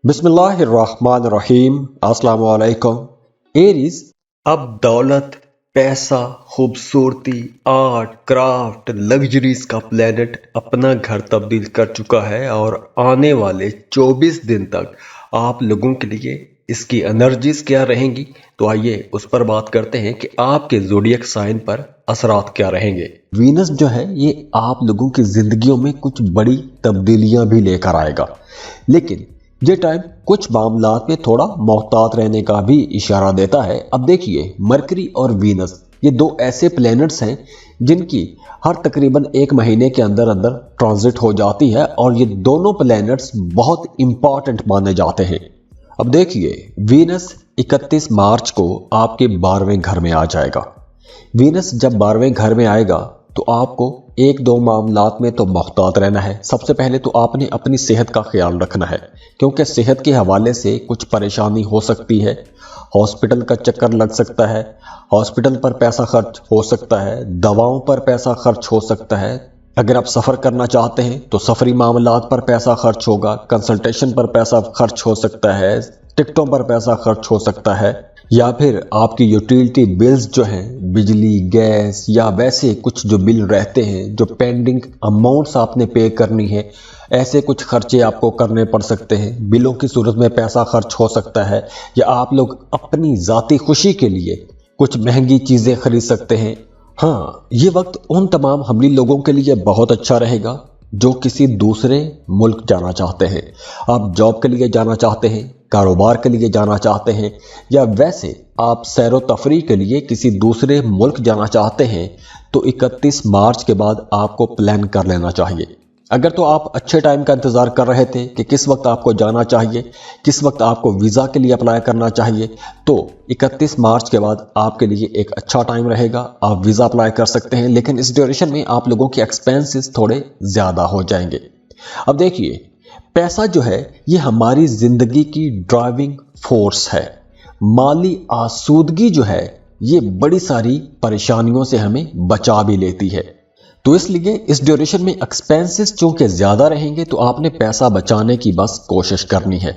बिस्मिल्लाहिर्रहमानिर्रहीम। अस्सलाम वालेकुम। एरीज, अब दौलत, पैसा, खूबसूरती, आर्ट, क्राफ्ट, लग्जरीज का प्लेनेट अपना घर तब्दील कर चुका है और आने वाले 24 दिन तक आप लोगों के लिए इसकी एनर्जीज क्या रहेंगी। तो आइए उस पर बात करते हैं कि आपके ज़ोडिएक साइन पर असरात क्या रहेंगे। वीनस जो है ये आप लोगों की जिंदगियों में कुछ बड़ी तब्दीलियां भी लेकर आएगा, लेकिन ये टाइम कुछ मामलात में थोड़ा मोहतात रहने का भी इशारा देता है। अब देखिए, मरकरी और वीनस ये दो ऐसे प्लैनेट्स हैं जिनकी हर तकरीबन एक महीने के अंदर अंदर ट्रांजिट हो जाती है और ये दोनों प्लैनेट्स बहुत इंपॉर्टेंट माने जाते हैं। अब देखिए, वीनस 31 मार्च को आपके 12वें घर में आ जाएगा। वीनस जब 12वें घर में आएगा तो आपको एक दो मामलात में तो मोहतात रहना है। सबसे पहले तो आपने अपनी सेहत का ख्याल रखना है, क्योंकि सेहत के हवाले से कुछ परेशानी हो सकती है। हॉस्पिटल का चक्कर लग सकता है, हॉस्पिटल पर पैसा खर्च हो सकता है, दवाओं पर पैसा खर्च हो सकता है। अगर आप सफ़र करना चाहते हैं तो सफरी मामलात पर पैसा खर्च होगा, कंसल्टेशन पर पैसा खर्च हो सकता है, टिकटों पर पैसा खर्च हो सकता है, या फिर आपकी यूटिलिटी बिल्स जो हैं, बिजली, गैस या वैसे कुछ जो बिल रहते हैं, जो पेंडिंग अमाउंट्स आपने पे करनी है, ऐसे कुछ खर्चे आपको करने पड़ सकते हैं। बिलों की सूरत में पैसा खर्च हो सकता है, या आप लोग अपनी ज़ाती खुशी के लिए कुछ महंगी चीज़ें खरीद सकते हैं। हाँ, ये वक्त उन तमाम हमली लोगों के लिए बहुत अच्छा रहेगा जो किसी दूसरे मुल्क जाना चाहते हैं। आप जॉब के लिए जाना चाहते हैं, कारोबार के लिए जाना चाहते हैं, या वैसे आप सैरो तफरी के लिए किसी दूसरे मुल्क जाना चाहते हैं, तो 31 मार्च के बाद आपको प्लान कर लेना चाहिए। अगर तो आप अच्छे टाइम का इंतज़ार कर रहे थे कि किस वक्त आपको जाना चाहिए, किस वक्त आपको वीज़ा के लिए अप्लाई करना चाहिए, तो 31 मार्च के बाद आपके लिए एक अच्छा टाइम रहेगा। आप वीज़ा अप्लाई कर सकते हैं, लेकिन इस ड्यूरेशन में आप लोगों के एक्सपेंसेस थोड़े ज़्यादा हो जाएंगे। अब देखिए, पैसा जो है ये हमारी ज़िंदगी की ड्राइविंग फोर्स है। माली आसूदगी जो है ये बड़ी सारी परेशानियों से हमें बचा भी लेती है। तो इसलिए इस ड्यूरेशन में एक्सपेंसेस चूंकि ज़्यादा रहेंगे तो आपने पैसा बचाने की बस कोशिश करनी है।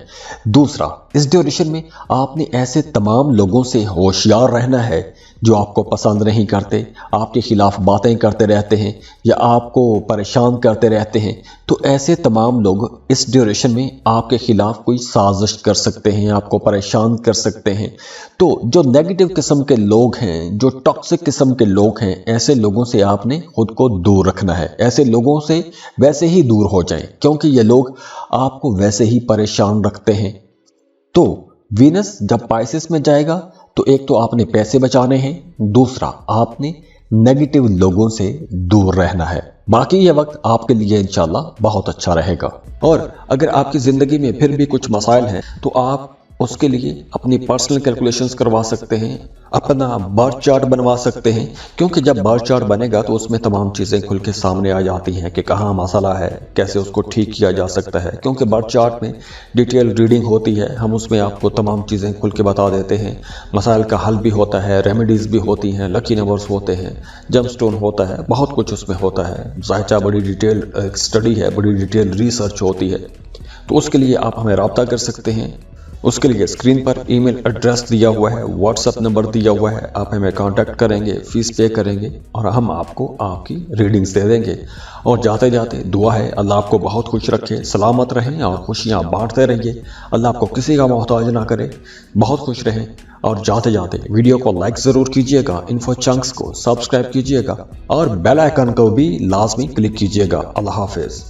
दूसरा, इस ड्यूरेशन में आपने ऐसे तमाम लोगों से होशियार रहना है जो आपको पसंद नहीं करते, आपके खिलाफ बातें करते रहते हैं या आपको परेशान करते रहते हैं। तो ऐसे तमाम लोग इस ड्यूरेशन में आपके खिलाफ कोई साजिश कर सकते हैं, आपको परेशान कर सकते हैं। तो जो नेगेटिव किस्म के लोग हैं, जो टॉक्सिक किस्म के लोग हैं, ऐसे लोगों से आपने खुद को दूर रखना है। ऐसे लोगों से वैसे ही दूर हो जाएं, क्योंकि ये लोग आपको वैसे ही परेशान रखते हैं। तो वीनस जब पाइसेस में जाएगा तो एक तो आपने पैसे बचाने हैं, दूसरा आपने नेगेटिव लोगों से दूर रहना है। बाकी ये वक्त आपके लिए इंशाल्लाह बहुत अच्छा रहेगा। और अगर आपकी ज़िंदगी में फिर भी कुछ मसाइल हैं तो आप उसके लिए अपनी पर्सनल कैलकुलेशंस करवा सकते हैं, अपना बर्थ चार्ट बनवा सकते हैं, क्योंकि जब बर्थ चार्ट बनेगा तो उसमें तमाम चीज़ें खुल के सामने आ जाती हैं कि कहाँ मसला है, कैसे उसको ठीक किया जा सकता है। क्योंकि बर्थ चार्ट में डिटेल रीडिंग होती है, हम उसमें आपको तमाम चीज़ें खुल के बता देते हैं। मसाइल का हल भी होता है, रेमेडीज़ भी होती हैं, लकी नंबर्स होते हैं, जम स्टोन होता है, बहुत कुछ उसमें होता है। ज़ाहिर बड़ी डिटेल स्टडी है, बड़ी डिटेल रिसर्च होती है। तो उसके लिए आप हमें रब्ता कर सकते हैं। उसके लिए स्क्रीन पर ईमेल एड्रेस दिया हुआ है, व्हाट्सएप नंबर दिया हुआ है, आप हमें कांटेक्ट करेंगे, फीस पे करेंगे और हम आपको आपकी रीडिंग्स दे देंगे। और जाते जाते दुआ है अल्लाह आपको बहुत खुश रखे, सलामत रहें और खुशियाँ बांटते रहिए। अल्लाह आपको किसी का मोहताज ना करे, बहुत खुश रहें। और जाते जाते वीडियो को लाइक ज़रूर कीजिएगा, इन्फो चंक्स को सब्सक्राइब कीजिएगा और बेल आइकन को भी लाजमी क्लिक कीजिएगा। अल्लाह हाफिज़।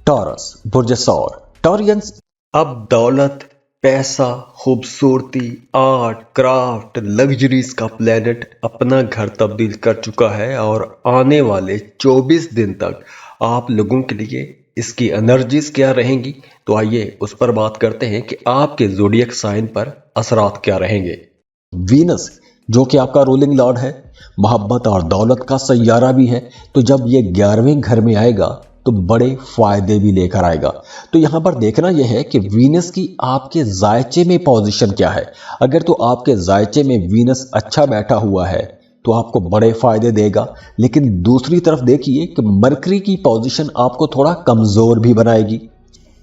टॉरस, बुर्ज सौर, टॉरियंस, अब दौलत, पैसा, खूबसूरती, आर्ट, क्राफ्ट, लग्जरीज का प्लेनेट अपना घर तब्दील कर चुका है और आने वाले 24 दिन तक आप लोगों के लिए इसकी एनर्जीज क्या रहेंगी। तो आइए उस पर बात करते हैं कि आपके ज़ोडिएक साइन पर असरात क्या रहेंगे। वीनस जो कि आपका रूलिंग लॉर्ड है, मोहब्बत और दौलत का सैयारा भी है, तो जब ये 11वें घर में आएगा तो बड़े फायदे भी लेकर आएगा। तो यहां पर देखना यह है कि वीनस की आपके जायचे में पोजीशन क्या है। अगर तो आपके जायचे में वीनस अच्छा बैठा हुआ है तो आपको बड़े फायदे देगा। लेकिन दूसरी तरफ देखिए कि मरकरी की पोजीशन आपको थोड़ा कमजोर भी बनाएगी।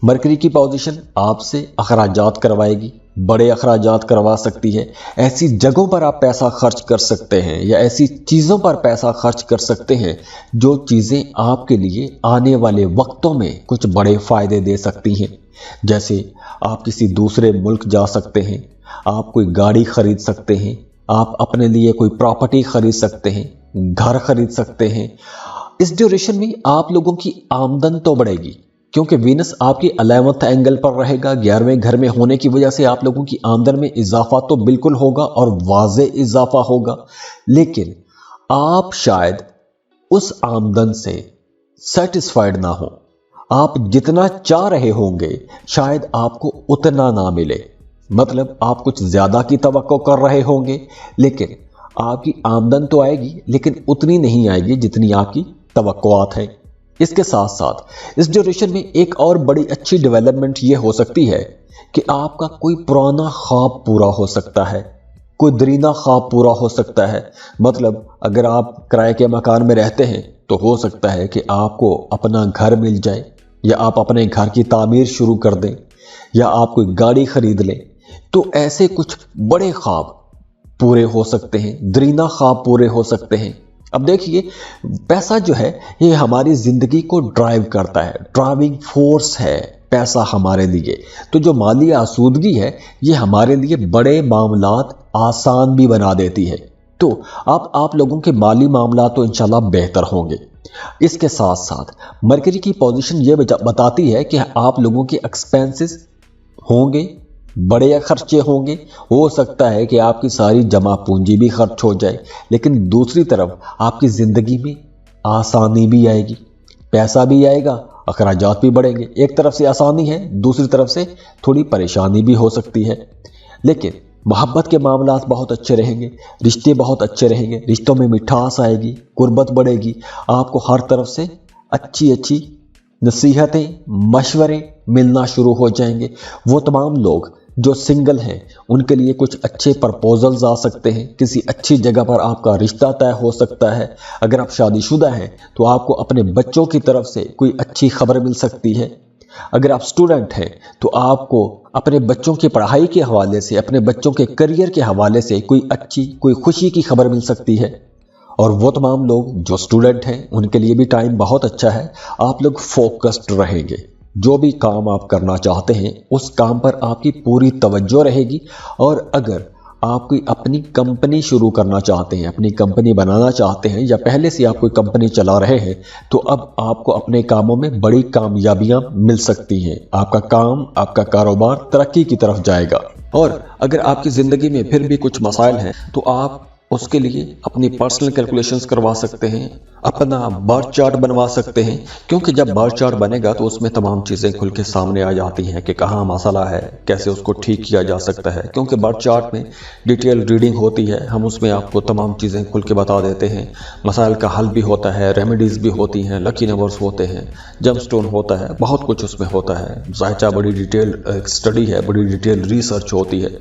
मरकरी की पोजीशन आपसे अखराजात करवाएगी, बड़े अखराजात करवा सकती है। ऐसी जगहों पर आप पैसा खर्च कर सकते हैं या ऐसी चीज़ों पर पैसा खर्च कर सकते हैं जो चीज़ें आपके लिए आने वाले वक्तों में कुछ बड़े फायदे दे सकती हैं। जैसे आप किसी दूसरे मुल्क जा सकते हैं, आप कोई गाड़ी खरीद सकते हैं, आप अपने लिए कोई प्रॉपर्टी खरीद सकते हैं, घर खरीद सकते हैं। इस ड्यूरेशन में आप लोगों की आमदन तो बढ़ेगी, क्योंकि वीनस आपके 11वें एंगल पर रहेगा। 11वें घर में होने की वजह से आप लोगों की आमदन में इजाफा तो बिल्कुल होगा और वाज़े इजाफा होगा, लेकिन आप शायद उस आमदन से सेटिस्फाइड ना हो। आप जितना चाह रहे होंगे शायद आपको उतना ना मिले। मतलब आप कुछ ज़्यादा की तवक्को कर रहे होंगे, लेकिन आपकी आमदन तो आएगी लेकिन उतनी नहीं आएगी जितनी आपकी तवक्कुआत है। इसके साथ साथ इस ड्यूरेशन में एक और बड़ी अच्छी डेवलपमेंट ये हो सकती है कि आपका कोई पुराना ख्वाब पूरा हो सकता है, कोई दरीना ख्वाब पूरा हो सकता है। मतलब अगर आप किराए के मकान में रहते हैं तो हो सकता है कि आपको अपना घर मिल जाए, या आप अपने घर की तामीर शुरू कर दें, या आप कोई गाड़ी खरीद लें। तो ऐसे कुछ बड़े ख्वाब पूरे हो सकते हैं, दरीना ख्वाब पूरे हो सकते हैं। अब देखिए, पैसा जो है ये हमारी ज़िंदगी को ड्राइव करता है, ड्राइविंग फोर्स है पैसा हमारे लिए। तो जो माली आसूदगी है ये हमारे लिए बड़े मामलात आसान भी बना देती है। तो आप लोगों के माली मामला तो इंशाल्लाह बेहतर होंगे। इसके साथ साथ मरकरी की पोजीशन ये बताती है कि आप लोगों के एक्सपेंसेस होंगे, बड़े खर्चे होंगे। हो सकता है कि आपकी सारी जमा पूंजी भी खर्च हो जाए, लेकिन दूसरी तरफ आपकी ज़िंदगी में आसानी भी आएगी, पैसा भी आएगा, अखराजात भी बढ़ेंगे। एक तरफ से आसानी है, दूसरी तरफ से थोड़ी परेशानी भी हो सकती है। लेकिन मोहब्बत के मामलात बहुत अच्छे रहेंगे, रिश्ते बहुत अच्छे रहेंगे, रिश्तों में मिठास आएगी, कुर्बत बढ़ेगी। आपको हर तरफ से अच्छी अच्छी नसीहतें, मशवरे मिलना शुरू हो जाएंगे। वो तमाम लोग जो सिंगल हैं उनके लिए कुछ अच्छे प्रपोजल्स आ सकते हैं, किसी अच्छी जगह पर आपका रिश्ता तय हो सकता है। अगर आप शादीशुदा हैं तो आपको अपने बच्चों की तरफ से कोई अच्छी खबर मिल सकती है। अगर आप स्टूडेंट हैं तो आपको अपने बच्चों की पढ़ाई के हवाले से, अपने बच्चों के करियर के हवाले से कोई अच्छी, कोई खुशी की खबर मिल सकती है। और वो तमाम लोग जो स्टूडेंट हैं उनके लिए भी टाइम बहुत अच्छा है। आप लोग फोकस्ड रहेंगे, जो भी काम आप करना चाहते हैं उस काम पर आपकी पूरी तवज्जो रहेगी। और अगर आप कोई अपनी कंपनी शुरू करना चाहते हैं, अपनी कंपनी बनाना चाहते हैं, या पहले से आप कोई कंपनी चला रहे हैं, तो अब आपको अपने कामों में बड़ी कामयाबियां मिल सकती हैं। आपका काम, आपका कारोबार तरक्की की तरफ जाएगा। और अगर आपकी ज़िंदगी में फिर भी कुछ मसाइल हैं तो आप उसके लिए अपनी पर्सनल कैलकुलेशंस करवा सकते हैं, अपना बर्थ चार्ट बनवा सकते हैं। क्योंकि जब बर्थ चार्ट बनेगा तो उसमें तमाम चीज़ें खुल के सामने आ जाती हैं कि कहाँ मसला है, कैसे उसको ठीक किया जा सकता है। क्योंकि बर्थ चार्ट में डिटेल रीडिंग होती है, हम उसमें आपको तमाम चीज़ें खुल के बता देते हैं। मसाइल का हल भी होता है, रेमेडीज़ भी होती हैं, लकी नंबर्स होते हैं, जम स्टोन होता है, बहुत कुछ उसमें होता है। ज़ाहिर बड़ी डिटेल स्टडी है, बड़ी डिटेल रिसर्च होती है।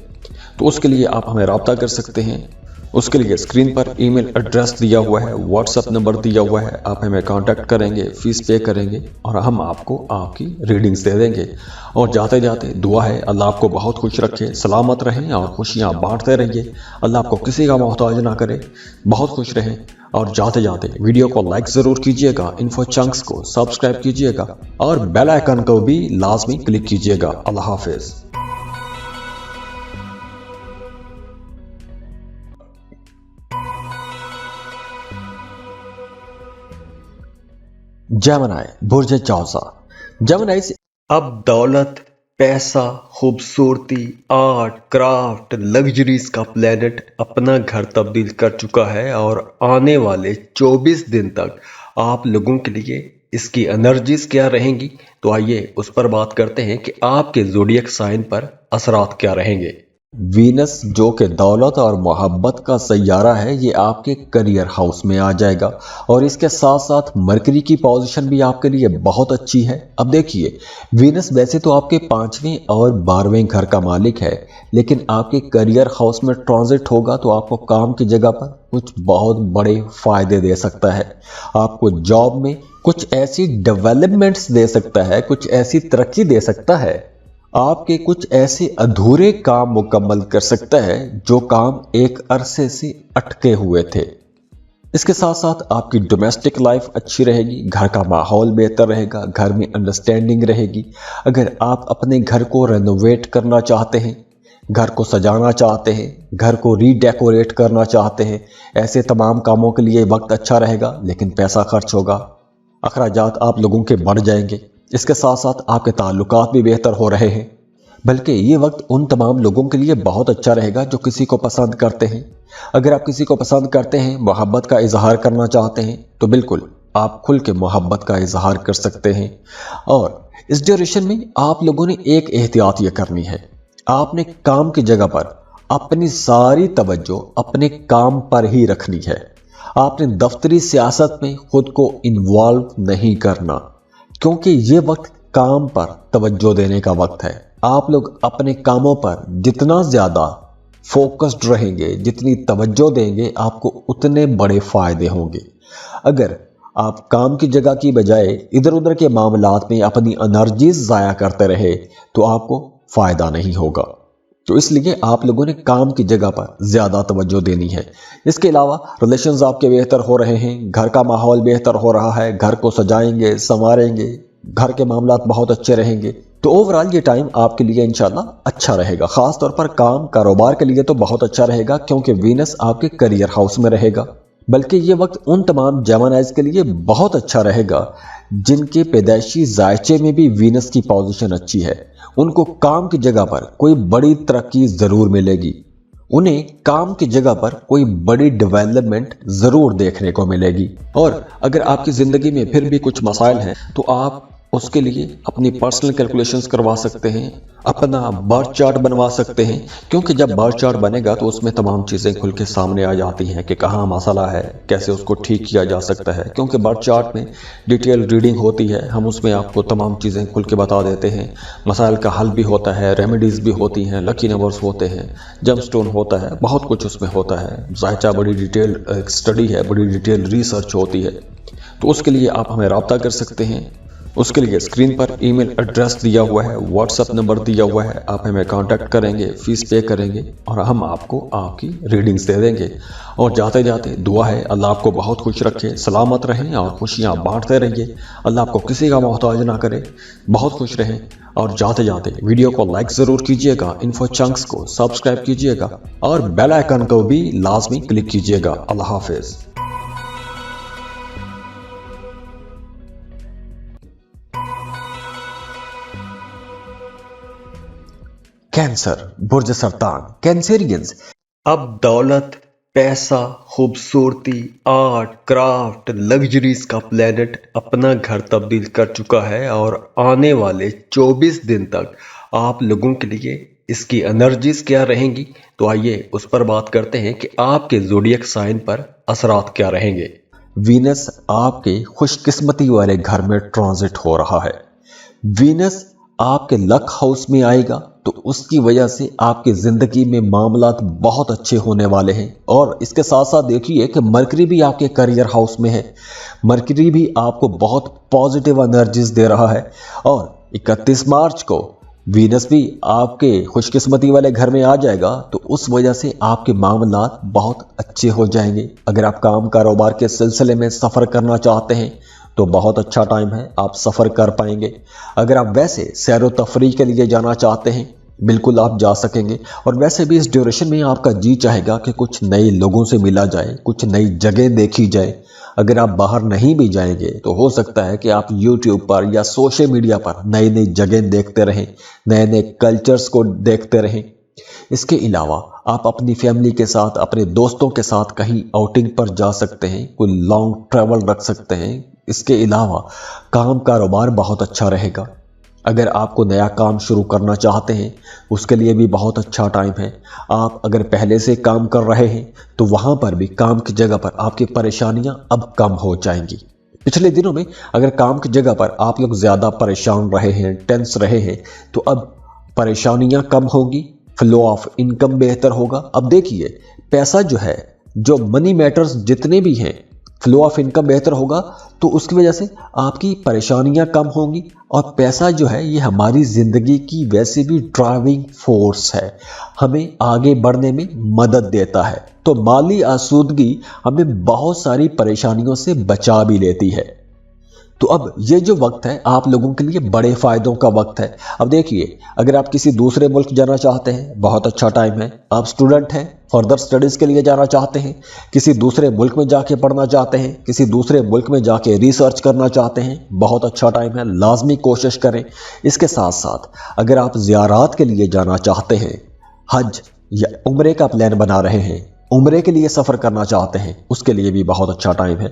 तो उसके लिए आप हमें रब्ता कर सकते हैं। उसके लिए स्क्रीन पर ईमेल एड्रेस दिया हुआ है, व्हाट्सएप नंबर दिया हुआ है। आप हमें कांटेक्ट करेंगे, फीस पे करेंगे और हम आपको आपकी रीडिंग्स दे देंगे। और जाते जाते दुआ है अल्लाह आपको बहुत खुश रखे, सलामत रहें और खुशियां बांटते रहिए। अल्लाह आपको किसी का मोहताज ना करे, बहुत खुश रहें। और जाते जाते वीडियो को लाइक ज़रूर कीजिएगा, इन्फो चंक्स को सब्सक्राइब कीजिएगा और बेल आइकन को भी लाजमी क्लिक कीजिएगा। अल्लाह हाफिज़। जेमिनी, बुर्ज चौसा। जेमिनी से अब दौलत, पैसा, खूबसूरती, आर्ट, क्राफ्ट, लग्जरीज का प्लेनेट अपना घर तब्दील कर चुका है और आने वाले 24 दिन तक आप लोगों के लिए इसकी एनर्जीज क्या रहेंगी। तो आइए उस पर बात करते हैं कि आपके ज़ोडिएक साइन पर असरात क्या रहेंगे। वीनस जो कि दौलत और मोहब्बत का सैयारा है, ये आपके करियर हाउस में आ जाएगा और इसके साथ साथ मरकरी की पोजीशन भी आपके लिए बहुत अच्छी है। अब देखिए, वीनस वैसे तो आपके 5वें और 12वें घर का मालिक है, लेकिन आपके करियर हाउस में ट्रांजिट होगा तो आपको काम की जगह पर कुछ बहुत बड़े फायदे दे सकता है। आपको जॉब में कुछ ऐसी डेवलपमेंट्स दे सकता है, कुछ ऐसी तरक्की दे सकता है, आपके कुछ ऐसे अधूरे काम मुकम्मल कर सकता है जो काम एक अरसे से अटके हुए थे। इसके साथ साथ आपकी डोमेस्टिक लाइफ अच्छी रहेगी, घर का माहौल बेहतर रहेगा, घर में अंडरस्टैंडिंग रहेगी। अगर आप अपने घर को रेनोवेट करना चाहते हैं, घर को सजाना चाहते हैं, घर को रीडेकोरेट करना चाहते हैं, ऐसे तमाम कामों के लिए वक्त अच्छा रहेगा, लेकिन पैसा खर्च होगा, अखराजात आप लोगों के बढ़ जाएंगे। इसके साथ साथ आपके ताल्लुकात भी बेहतर हो रहे हैं। बल्कि ये वक्त उन तमाम लोगों के लिए बहुत अच्छा रहेगा जो किसी को पसंद करते हैं। अगर आप किसी को पसंद करते हैं, मोहब्बत का इजहार करना चाहते हैं, तो बिल्कुल आप खुल के मोहब्बत का इजहार कर सकते हैं। और इस ड्यूरेशन में आप लोगों ने एक एहतियात ये करनी है, आपने काम की जगह पर अपनी सारी तवज्जो अपने काम पर ही रखनी है। आपने दफ्तरी सियासत में खुद को इन्वॉल्व नहीं करना, क्योंकि ये वक्त काम पर तवज्जो देने का वक्त है। आप लोग अपने कामों पर जितना ज़्यादा फोकस्ड रहेंगे, जितनी तवज्जो देंगे, आपको उतने बड़े फ़ायदे होंगे। अगर आप काम की जगह की बजाय इधर उधर के मामलात में अपनी एनर्जीज ज़ाया करते रहे तो आपको फ़ायदा नहीं होगा। तो इसलिए आप लोगों ने काम की जगह पर ज़्यादा तवज्जो देनी है। इसके अलावा रिलेशंस आपके बेहतर हो रहे हैं, घर का माहौल बेहतर हो रहा है, घर को सजाएंगे, संवारेंगे, घर के मामलात बहुत अच्छे रहेंगे। तो ओवरऑल ये टाइम आपके लिए इंशाल्लाह अच्छा रहेगा। ख़ास तौर पर काम कारोबार के लिए तो बहुत अच्छा रहेगा, क्योंकि वीनस आपके करियर हाउस में रहेगा। बल्कि ये वक्त उन तमाम जेमिनाइज के लिए बहुत अच्छा रहेगा जिनके पैदाइशी जायचे में भी वीनस की पोजीशन अच्छी है। उनको काम की जगह पर कोई बड़ी तरक्की ज़रूर मिलेगी, उन्हें काम की जगह पर कोई बड़ी डेवलपमेंट ज़रूर देखने को मिलेगी। और अगर आपकी ज़िंदगी में फिर भी कुछ मसाइल हैं तो आप उसके लिए अपनी पर्सनल कैलकुलेशंस करवा सकते हैं, अपना बर्थ चार्ट बनवा सकते हैं, क्योंकि जब बर्थ चार्ट बनेगा तो उसमें तमाम चीज़ें खुल के सामने आ जाती हैं कि कहाँ मसला है, कैसे उसको ठीक किया जा सकता है। क्योंकि बर्थ चार्ट में डिटेल रीडिंग होती है, हम उसमें आपको तमाम चीज़ें खुल के बता देते हैं। मसाइल का हल भी होता है, रेमेडीज़ भी होती हैं, लकी नंबर्स होते हैं, जमस्टोन होता है, बहुत कुछ उसमें होता है। जायचा बड़ी डिटेल स्टडी है, बड़ी डिटेल रिसर्च होती है। तो उसके लिए आप हमें रब्ता कर सकते हैं। उसके लिए स्क्रीन पर ईमेल एड्रेस दिया हुआ है, व्हाट्सएप नंबर दिया हुआ है, आप हमें कांटेक्ट करेंगे, फीस पे करेंगे और हम आपको आपकी रीडिंग्स दे देंगे। और जाते जाते दुआ है अल्लाह आपको बहुत खुश रखे, सलामत रहें और खुशियाँ बांटते रहिए। अल्लाह आपको किसी का मोहताज ना करे, बहुत खुश रहें। और जाते जाते वीडियो को लाइक ज़रूर कीजिएगा, इन्फो चंक्स को सब्सक्राइब कीजिएगा और बेल आइकन को भी लाजमी क्लिक कीजिएगा। अल्लाह हाफिज़। कैंसर, बुर्ज सरतान, कैंसेरियंस। अब दौलत, पैसा, खूबसूरती, आर्ट, क्राफ्ट, लग्जरीज का प्लेनेट अपना घर तब्दील कर चुका है और आने वाले 24 दिन तक आप लोगों के लिए इसकी एनर्जीज क्या रहेंगी, तो आइए उस पर बात करते हैं कि आपके ज़ोडिएक साइन पर असरात क्या रहेंगे। वीनस आपके खुशकिस्मती वाले घर में ट्रांजिट हो रहा है। वीनस आपके लक हाउस में आएगा तो उसकी वजह से आपकी ज़िंदगी में मामलात बहुत अच्छे होने वाले हैं। और इसके साथ साथ देखिए कि मरकरी भी आपके करियर हाउस में है। मरकरी भी आपको बहुत पॉजिटिव एनर्जीज दे रहा है। और 31 मार्च को वीनस भी आपके खुशकिस्मती वाले घर में आ जाएगा, तो उस वजह से आपके मामलात बहुत अच्छे हो जाएंगे। अगर आप काम कारोबार के सिलसिले में सफ़र करना चाहते हैं तो बहुत अच्छा टाइम है, आप सफ़र कर पाएंगे। अगर आप वैसे सैर व तफरीह के लिए जाना चाहते हैं, बिल्कुल आप जा सकेंगे। और वैसे भी इस ड्यूरेशन में आपका जी चाहेगा कि कुछ नए लोगों से मिला जाए, कुछ नई जगह देखी जाए। अगर आप बाहर नहीं भी जाएंगे तो हो सकता है कि आप यूट्यूब पर या सोशल मीडिया पर नई नई जगह देखते रहें, नए नए कल्चर्स को देखते रहें। इसके अलावा आप अपनी फैमिली के साथ, अपने दोस्तों के साथ कहीं आउटिंग पर जा सकते हैं, कोई लॉन्ग ट्रैवल रख सकते हैं। इसके अलावा काम कारोबार बहुत अच्छा रहेगा। अगर आपको नया काम शुरू करना चाहते हैं उसके लिए भी बहुत अच्छा टाइम है। आप अगर पहले से काम कर रहे हैं तो वहाँ पर भी काम की जगह पर आपकी परेशानियाँ अब कम हो जाएंगी। पिछले दिनों में अगर काम की जगह पर आप लोग ज़्यादा परेशान रहे हैं, टेंस रहे हैं, तो अब परेशानियाँ कम होंगी, फ्लो ऑफ इनकम बेहतर होगा। अब देखिए, पैसा जो है, जो मनी मैटर्स जितने भी हैं, फ्लो ऑफ इनकम बेहतर होगा तो उसकी वजह से आपकी परेशानियां कम होंगी। और पैसा जो है ये हमारी ज़िंदगी की वैसे भी ड्राइविंग फोर्स है, हमें आगे बढ़ने में मदद देता है। तो माली आसूदगी हमें बहुत सारी परेशानियों से बचा भी लेती है। तो अब ये जो वक्त है आप लोगों के लिए बड़े फ़ायदों का वक्त है। अब देखिए, अगर आप किसी दूसरे मुल्क जाना चाहते हैं, बहुत अच्छा टाइम है। आप स्टूडेंट हैं, फर्दर स्टडीज़ के लिए जाना चाहते हैं, किसी दूसरे मुल्क में जाके पढ़ना चाहते हैं, किसी दूसरे मुल्क में जाके रिसर्च करना चाहते हैं, बहुत अच्छा टाइम है, लाजमी कोशिश करें। इसके साथ साथ अगर आप ज़ियारात के लिए जाना चाहते हैं, हज या उम्रे का प्लान बना रहे हैं, उम्रे के लिए सफ़र करना चाहते हैं, उसके लिए भी बहुत अच्छा टाइम है।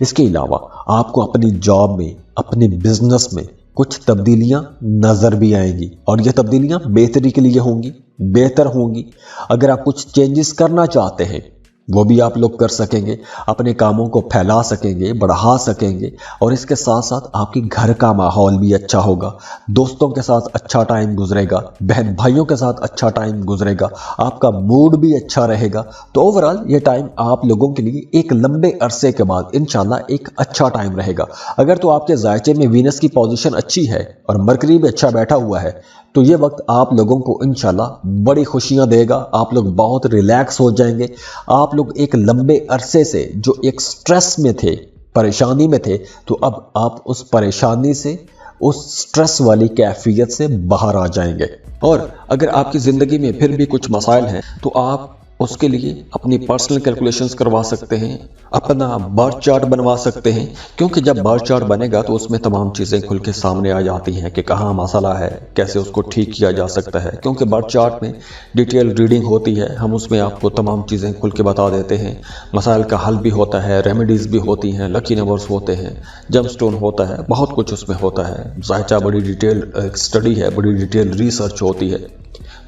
इसके अलावा आपको अपनी जॉब में, अपने बिजनेस में कुछ तब्दीलियां नज़र भी आएंगी और ये तब्दीलियां बेहतरी के लिए होंगी, बेहतर होंगी। अगर आप कुछ चेंजेस करना चाहते हैं वो भी आप लोग कर सकेंगे, अपने कामों को फैला सकेंगे, बढ़ा सकेंगे। और इसके साथ साथ आपके घर का माहौल भी अच्छा होगा, दोस्तों के साथ अच्छा टाइम गुजरेगा, बहन भाइयों के साथ अच्छा टाइम गुजरेगा, आपका मूड भी अच्छा रहेगा। तो ओवरऑल ये टाइम आप लोगों के लिए एक लंबे अरसे के बाद इंशाल्लाह एक अच्छा टाइम रहेगा। अगर तो आपके जायचे में वीनस की पोजीशन अच्छी है और मरकरी भी अच्छा बैठा हुआ है तो ये वक्त आप लोगों को इंशाल्लाह बड़ी खुशियां देगा। आप लोग बहुत रिलैक्स हो जाएंगे। आप लोग एक लंबे अरसे से जो एक स्ट्रेस में थे, परेशानी में थे, तो अब आप उस परेशानी से, उस स्ट्रेस वाली कैफियत से बाहर आ जाएंगे। और अगर आपकी ज़िंदगी में फिर भी कुछ मसाइल हैं तो आप उसके लिए अपनी पर्सनल कैलकुलेशंस करवा सकते हैं, अपना बर्थ चार्ट बनवा सकते हैं। क्योंकि जब बर्थ चार्ट बनेगा तो उसमें तमाम चीज़ें खुल के सामने आ जाती हैं कि कहाँ मसला है, कैसे उसको ठीक किया जा सकता है। क्योंकि बर्थ चार्ट में डिटेल रीडिंग होती है, हम उसमें आपको तमाम चीज़ें खुल के बता देते हैं। मसाइल का हल भी होता है, रेमेडीज़ भी होती हैं, लकी नंबर्स होते हैं, जम स्टोन होता है, बहुत कुछ उसमें होता है। ज़ाहिर बड़ी डिटेल स्टडी है, बड़ी डिटेल रिसर्च होती है।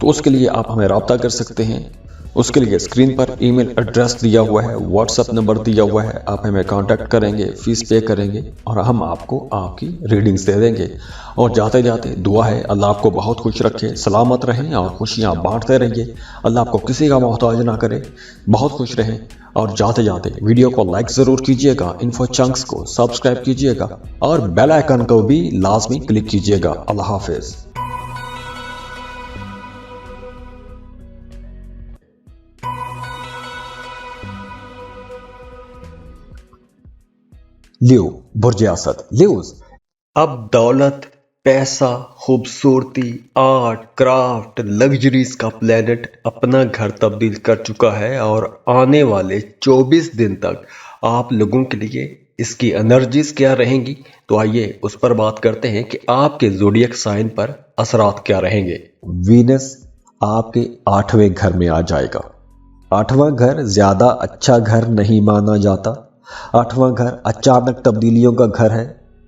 तो उसके लिए आप हमें रब्ता कर सकते हैं। उसके लिए स्क्रीन पर ईमेल एड्रेस दिया हुआ है, व्हाट्सएप नंबर दिया हुआ है, आप हमें कांटेक्ट करेंगे, फीस पे करेंगे और हम आपको आपकी रीडिंग्स दे देंगे। और जाते जाते दुआ है अल्लाह आपको बहुत खुश रखे, सलामत रहें और खुशियाँ बांटते रहिए। अल्लाह आपको किसी का मोहताज ना करे, बहुत खुश रहें। और जाते जाते वीडियो को लाइक ज़रूर कीजिएगा, इन्फो चंक्स को सब्सक्राइब कीजिएगा और बेल आइकन को भी लाजमी क्लिक कीजिएगा। अल्लाह हाफिज़। लियो बुर्ज असद। लियोज, अब दौलत, पैसा, खूबसूरती, आर्ट, क्राफ्ट, लग्जरीज का प्लेनेट अपना घर तब्दील कर चुका है और आने वाले 24 दिन तक आप लोगों के लिए इसकी एनर्जीज क्या रहेंगी। तो आइए उस पर बात करते हैं कि आपके ज़ोडिएक साइन पर असरात क्या रहेंगे। वीनस आपके 8वें घर में आ जाएगा। 8वां घर ज़्यादा अच्छा घर नहीं माना जाता। 8वां घर अचानक तब्दीलियों का घर है,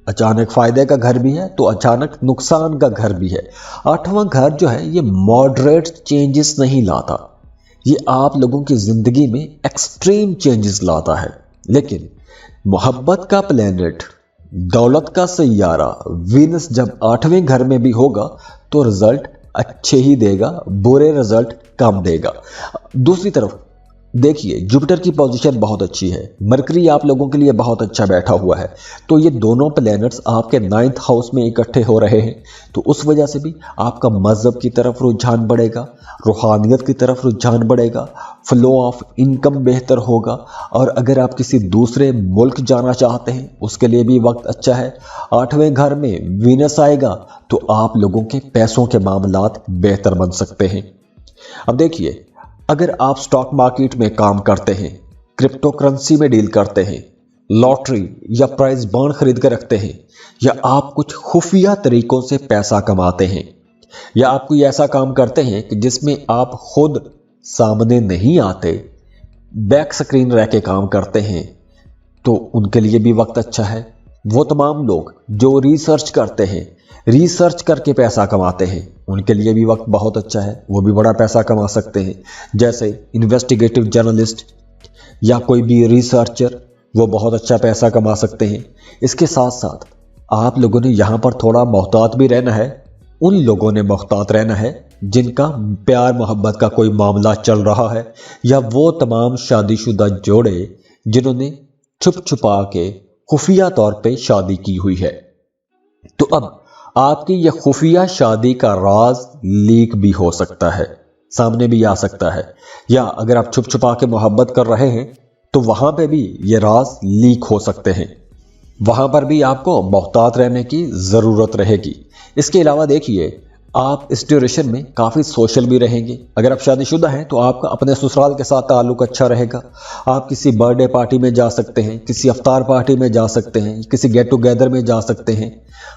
अचानक फ़ायदे का घर भी है तो अचानक नुकसान का घर भी है। 8वां घर जो है ये मॉडरेट चेंजेस नहीं लाता, ये आप लोगों की ज़िंदगी में एक्सट्रीम चेंजेस लाता है। लेकिन मोहब्बत का प्लेनेट, दौलत का सैयारा वीनस जब 8वें घर में भी होगा तो रिजल्ट अच्छे ही देगा, बुरे रिजल्ट कम देगा। दूसरी तरफ देखिए, जुपिटर की पोजीशन बहुत अच्छी है, मरकरी आप लोगों के लिए बहुत अच्छा बैठा हुआ है। तो ये दोनों प्लैनेट्स आपके 9th हाउस में इकट्ठे हो रहे हैं, तो उस वजह से भी आपका मज़हब की तरफ रुझान बढ़ेगा, रूहानियत की तरफ रुझान बढ़ेगा, फ्लो ऑफ इनकम बेहतर होगा। और अगर आप किसी दूसरे मुल्क जाना चाहते हैं उसके लिए भी वक्त अच्छा है। 8वें घर में वीनस आएगा तो आप लोगों के पैसों के मामलात बेहतर बन सकते हैं। अब देखिए, अगर आप स्टॉक मार्केट में काम करते हैं, क्रिप्टो करेंसी में डील करते हैं, लॉटरी या प्राइज बॉन्ड खरीद कर रखते हैं, या आप कुछ खुफिया तरीकों से पैसा कमाते हैं, या आप कोई ऐसा काम करते हैं कि जिसमें आप खुद सामने नहीं आते, बैक स्क्रीन रह के काम करते हैं, तो उनके लिए भी वक्त अच्छा है। वो तमाम लोग जो रिसर्च करते हैं, रिसर्च करके पैसा कमाते हैं, उनके लिए भी वक्त बहुत अच्छा है, वो भी बड़ा पैसा कमा सकते हैं। जैसे इन्वेस्टिगेटिव जर्नलिस्ट या कोई भी रिसर्चर, वो बहुत अच्छा पैसा कमा सकते हैं। इसके साथ साथ आप लोगों ने यहाँ पर थोड़ा मोहतात भी रहना है। उन लोगों ने मोहतात रहना है जिनका प्यार मोहब्बत का कोई मामला चल रहा है, या वो तमाम शादीशुदा जोड़े जिन्होंने छुप छुपा के खुफिया तौर पे शादी की हुई है। तो अब आपकी यह खुफिया शादी का राज लीक भी हो सकता है, सामने भी आ सकता है, या अगर आप छुप छुपा के मोहब्बत कर रहे हैं तो वहां पे भी ये राज लीक हो सकते हैं। वहां पर भी आपको मोहतात रहने की ज़रूरत रहेगी। इसके अलावा देखिए, आप इस ड्यूरेशन में काफ़ी सोशल भी रहेंगे। अगर आप शादीशुदा हैं तो आपका अपने ससुराल के साथ ताल्लुक अच्छा रहेगा। आप किसी बर्थडे पार्टी में जा सकते हैं, किसी अफ्तार पार्टी में जा सकते हैं, किसी गेट टुगेदर में जा सकते हैं।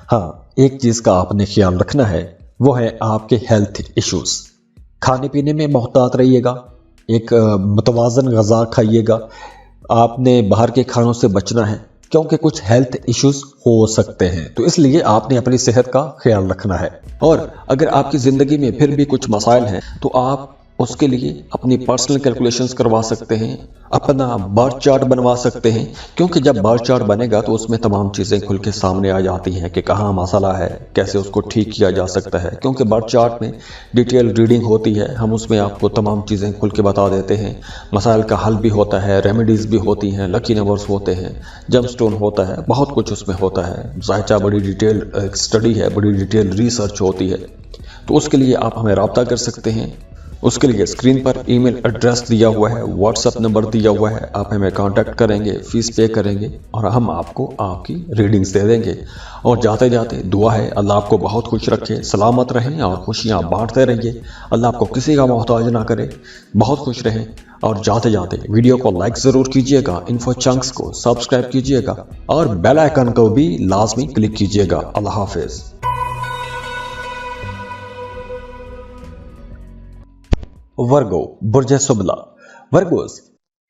हाँ, एक चीज़ का आपने ख्याल रखना है, वो है आपके हेल्थ इश्यूज़। खाने पीने में मोहतात रहिएगा, एक मुतवाज़न ग़िज़ा खाइएगा। आपने बाहर के खानों से बचना है क्योंकि कुछ हेल्थ इश्यूज हो सकते हैं, तो इसलिए आपने अपनी सेहत का ख्याल रखना है। और अगर आपकी ज़िंदगी में फिर भी कुछ मसाइल हैं तो आप उसके लिए अपनी पर्सनल कैलकुलेशंस करवा सकते हैं, अपना बर्थ चार्ट बनवा सकते हैं, क्योंकि जब बर्थ चार्ट बनेगा तो उसमें तमाम चीज़ें खुल के सामने आ जाती हैं कि कहाँ मसला है, कैसे उसको ठीक किया जा सकता है। क्योंकि बर्थ चार्ट में डिटेल रीडिंग होती है, हम उसमें आपको तमाम चीज़ें खुल के बता देते हैं। मसाइल का हल भी होता है, रेमेडीज़ भी होती हैं, लकी नंबर्स होते हैं, जम स्टोन होता है, बहुत कुछ उसमें होता है। ज़ायचा बड़ी डिटेल स्टडी है, बड़ी डिटेल रिसर्च होती है। तो उसके लिए आप हमें रब्ता कर सकते हैं। उसके लिए स्क्रीन पर ईमेल एड्रेस दिया हुआ है, व्हाट्सएप नंबर दिया हुआ है, आप हमें कांटेक्ट करेंगे, फीस पे करेंगे और हम आपको आपकी रीडिंग्स दे देंगे। और जाते जाते दुआ है अल्लाह आपको बहुत खुश रखे, सलामत रहें और खुशियाँ बांटते रहिए। अल्लाह आपको किसी का मोहताज ना करे, बहुत खुश रहें। और जाते जाते वीडियो को लाइक ज़रूर कीजिएगा, इन्फो चंक्स को सब्सक्राइब कीजिएगा और बेल आइकन को भी लाजमी क्लिक कीजिएगा। अल्लाह हाफिज़। वर्गो, बुर्ज सुबला। वर्गोस,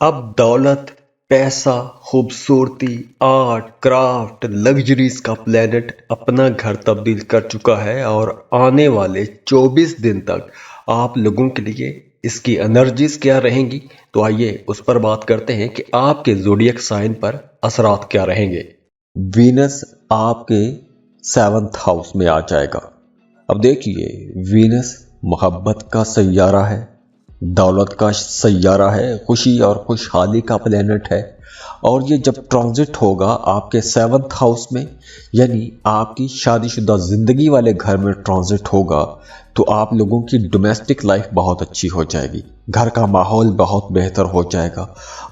अब दौलत, पैसा, खूबसूरती, आर्ट, क्राफ्ट, लग्जरीज का प्लेनेट अपना घर तब्दील कर चुका है और आने वाले 24 दिन तक आप लोगों के लिए इसकी एनर्जीज क्या रहेंगी, तो आइए उस पर बात करते हैं कि आपके ज़ोडिएक साइन पर असरात क्या रहेंगे। वीनस आपके 7th हाउस में आ जाएगा। अब देखिए, वीनस मोहब्बत का सैयारा है, दौलत का सैयारा है, खुशी और खुशहाली का प्लेनेट है। और ये जब ट्रांजिट होगा आपके 7th हाउस में, यानी आपकी शादीशुदा ज़िंदगी वाले घर में ट्रांजिट होगा, तो आप लोगों की डोमेस्टिक लाइफ बहुत अच्छी हो जाएगी, घर का माहौल बहुत बेहतर हो जाएगा,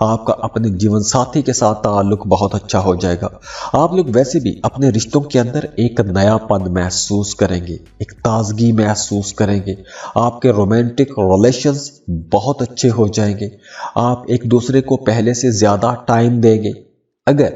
आपका अपने जीवन साथी के साथ ताल्लुक बहुत अच्छा हो जाएगा। आप लोग वैसे भी अपने रिश्तों के अंदर एक नयापन महसूस करेंगे, एक ताजगी महसूस करेंगे, आपके रोमांटिक रिलेशंस बहुत अच्छे हो जाएंगे, आप एक दूसरे को पहले से ज़्यादा टाइम देंगे। अगर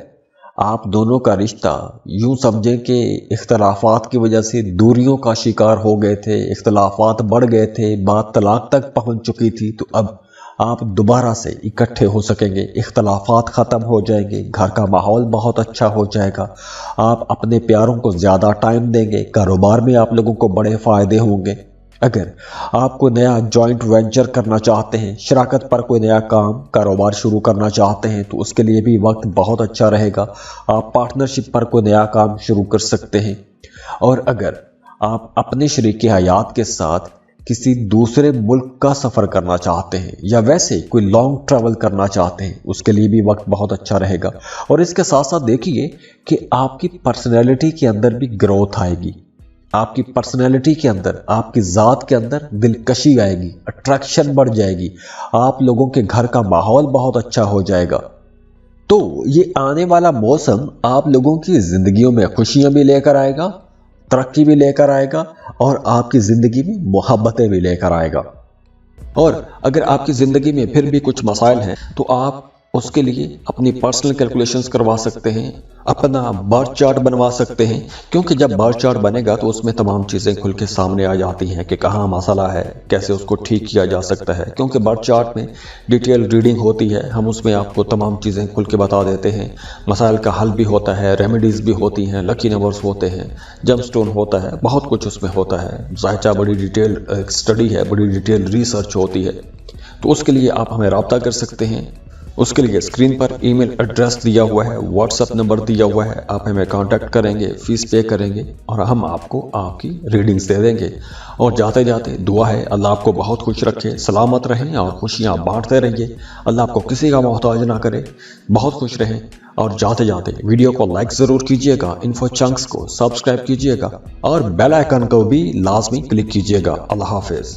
आप दोनों का रिश्ता यूं समझें कि इख्तलाफात की वजह से दूरियों का शिकार हो गए थे, इख्तलाफात बढ़ गए थे, बात तलाक तक पहुंच चुकी थी, तो अब आप दोबारा से इकट्ठे हो सकेंगे, इख्तलाफात ख़त्म हो जाएंगे, घर का माहौल बहुत अच्छा हो जाएगा, आप अपने प्यारों को ज़्यादा टाइम देंगे, कारोबार में आप लोगों को बड़े फ़ायदे होंगे। अगर आप कोई नया जॉइंट वेंचर करना चाहते हैं, शराकत पर कोई नया काम कारोबार शुरू करना चाहते हैं, तो उसके लिए भी वक्त बहुत अच्छा रहेगा, आप पार्टनरशिप पर कोई नया काम शुरू कर सकते हैं। और अगर आप अपने शरीक हयात के साथ किसी दूसरे मुल्क का सफ़र करना चाहते हैं या वैसे कोई लॉन्ग ट्रैवल करना चाहते हैं, उसके लिए भी वक्त बहुत अच्छा रहेगा। और इसके साथ साथ देखिए कि आपकी पर्सनैलिटी के अंदर भी ग्रोथ आएगी, आपकी पर्सनैलिटी के अंदर, आपकी ज़ात के अंदर दिलकशी आएगी, अट्रैक्शन बढ़ जाएगी, आप लोगों के घर का माहौल बहुत अच्छा हो जाएगा। तो ये आने वाला मौसम आप लोगों की ज़िंदगियों में खुशियाँ भी लेकर आएगा, तरक्की भी लेकर आएगा और आपकी ज़िंदगी में मोहब्बतें भी लेकर आएगा। और अगर आपकी ज़िंदगी में फिर भी कुछ मसाइल हैं तो आप उसके लिए अपनी पर्सनल कैलकुलेशंस करवा सकते हैं, अपना बर्थ चार्ट बनवा सकते हैं, क्योंकि जब बर्थ चार्ट बनेगा तो उसमें तमाम चीज़ें खुल के सामने आ जाती हैं कि कहाँ मसला है, कैसे उसको ठीक किया जा सकता है। क्योंकि बर्थ चार्ट में डिटेल रीडिंग होती है, हम उसमें आपको तमाम चीज़ें खुल के बता देते हैं। मसाइल का हल भी होता है, रेमेडीज़ भी होती हैं, लकी नंबर्स होते हैं, जम स्टोन होता है, बहुत कुछ उसमें होता है। ज़ाहिर बड़ी डिटेल स्टडी है, बड़ी डिटेल रिसर्च होती है। तो उसके लिए आप हमें रब्ता कर सकते हैं। उसके लिए स्क्रीन पर ईमेल एड्रेस दिया हुआ है, व्हाट्सएप नंबर दिया हुआ है, आप हमें कांटेक्ट करेंगे, फीस पे करेंगे और हम आपको आपकी रीडिंग्स दे देंगे। और जाते जाते दुआ है अल्लाह आपको बहुत खुश रखे, सलामत रहें और खुशियाँ बांटते रहिए। अल्लाह आपको किसी का मोहताज ना करे, बहुत खुश रहें। और जाते जाते वीडियो को लाइक ज़रूर कीजिएगा, इन्फो चंक्स को सब्सक्राइब कीजिएगा और बेल आइकन को भी लाजमी क्लिक कीजिएगा। अल्लाह हाफिज़।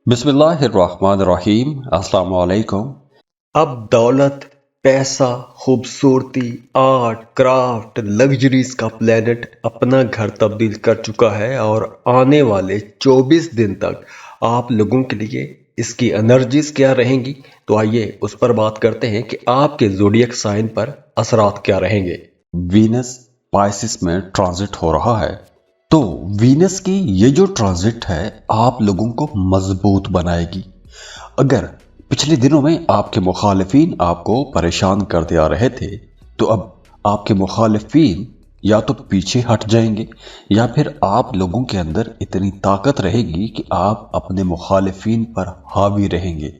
बिस्मिल्लाहिर्रहमानिर्रहीम। अस्सलाम वालेकुम। अब दौलत, पैसा, खूबसूरती, आर्ट, क्राफ्ट, लग्जरीज का प्लेनेट अपना घर तब्दील कर चुका है और आने वाले 24 दिन तक आप लोगों के लिए इसकी एनर्जीज क्या रहेंगी। तो आइए उस पर बात करते हैं कि आपके ज़ोडिएक साइन पर असरात क्या रहेंगे। वीनस पाइसिस में ट्रांजिट हो रहा है, तो वीनस की ये जो ट्रांजिट है आप लोगों को मजबूत बनाएगी। अगर पिछले दिनों में आपके मुखालिफिन आपको परेशान करते आ रहे थे, तो अब आपके मुखालिफिन या तो पीछे हट जाएंगे या फिर आप लोगों के अंदर इतनी ताकत रहेगी कि आप अपने मुखालिफिन पर हावी रहेंगे।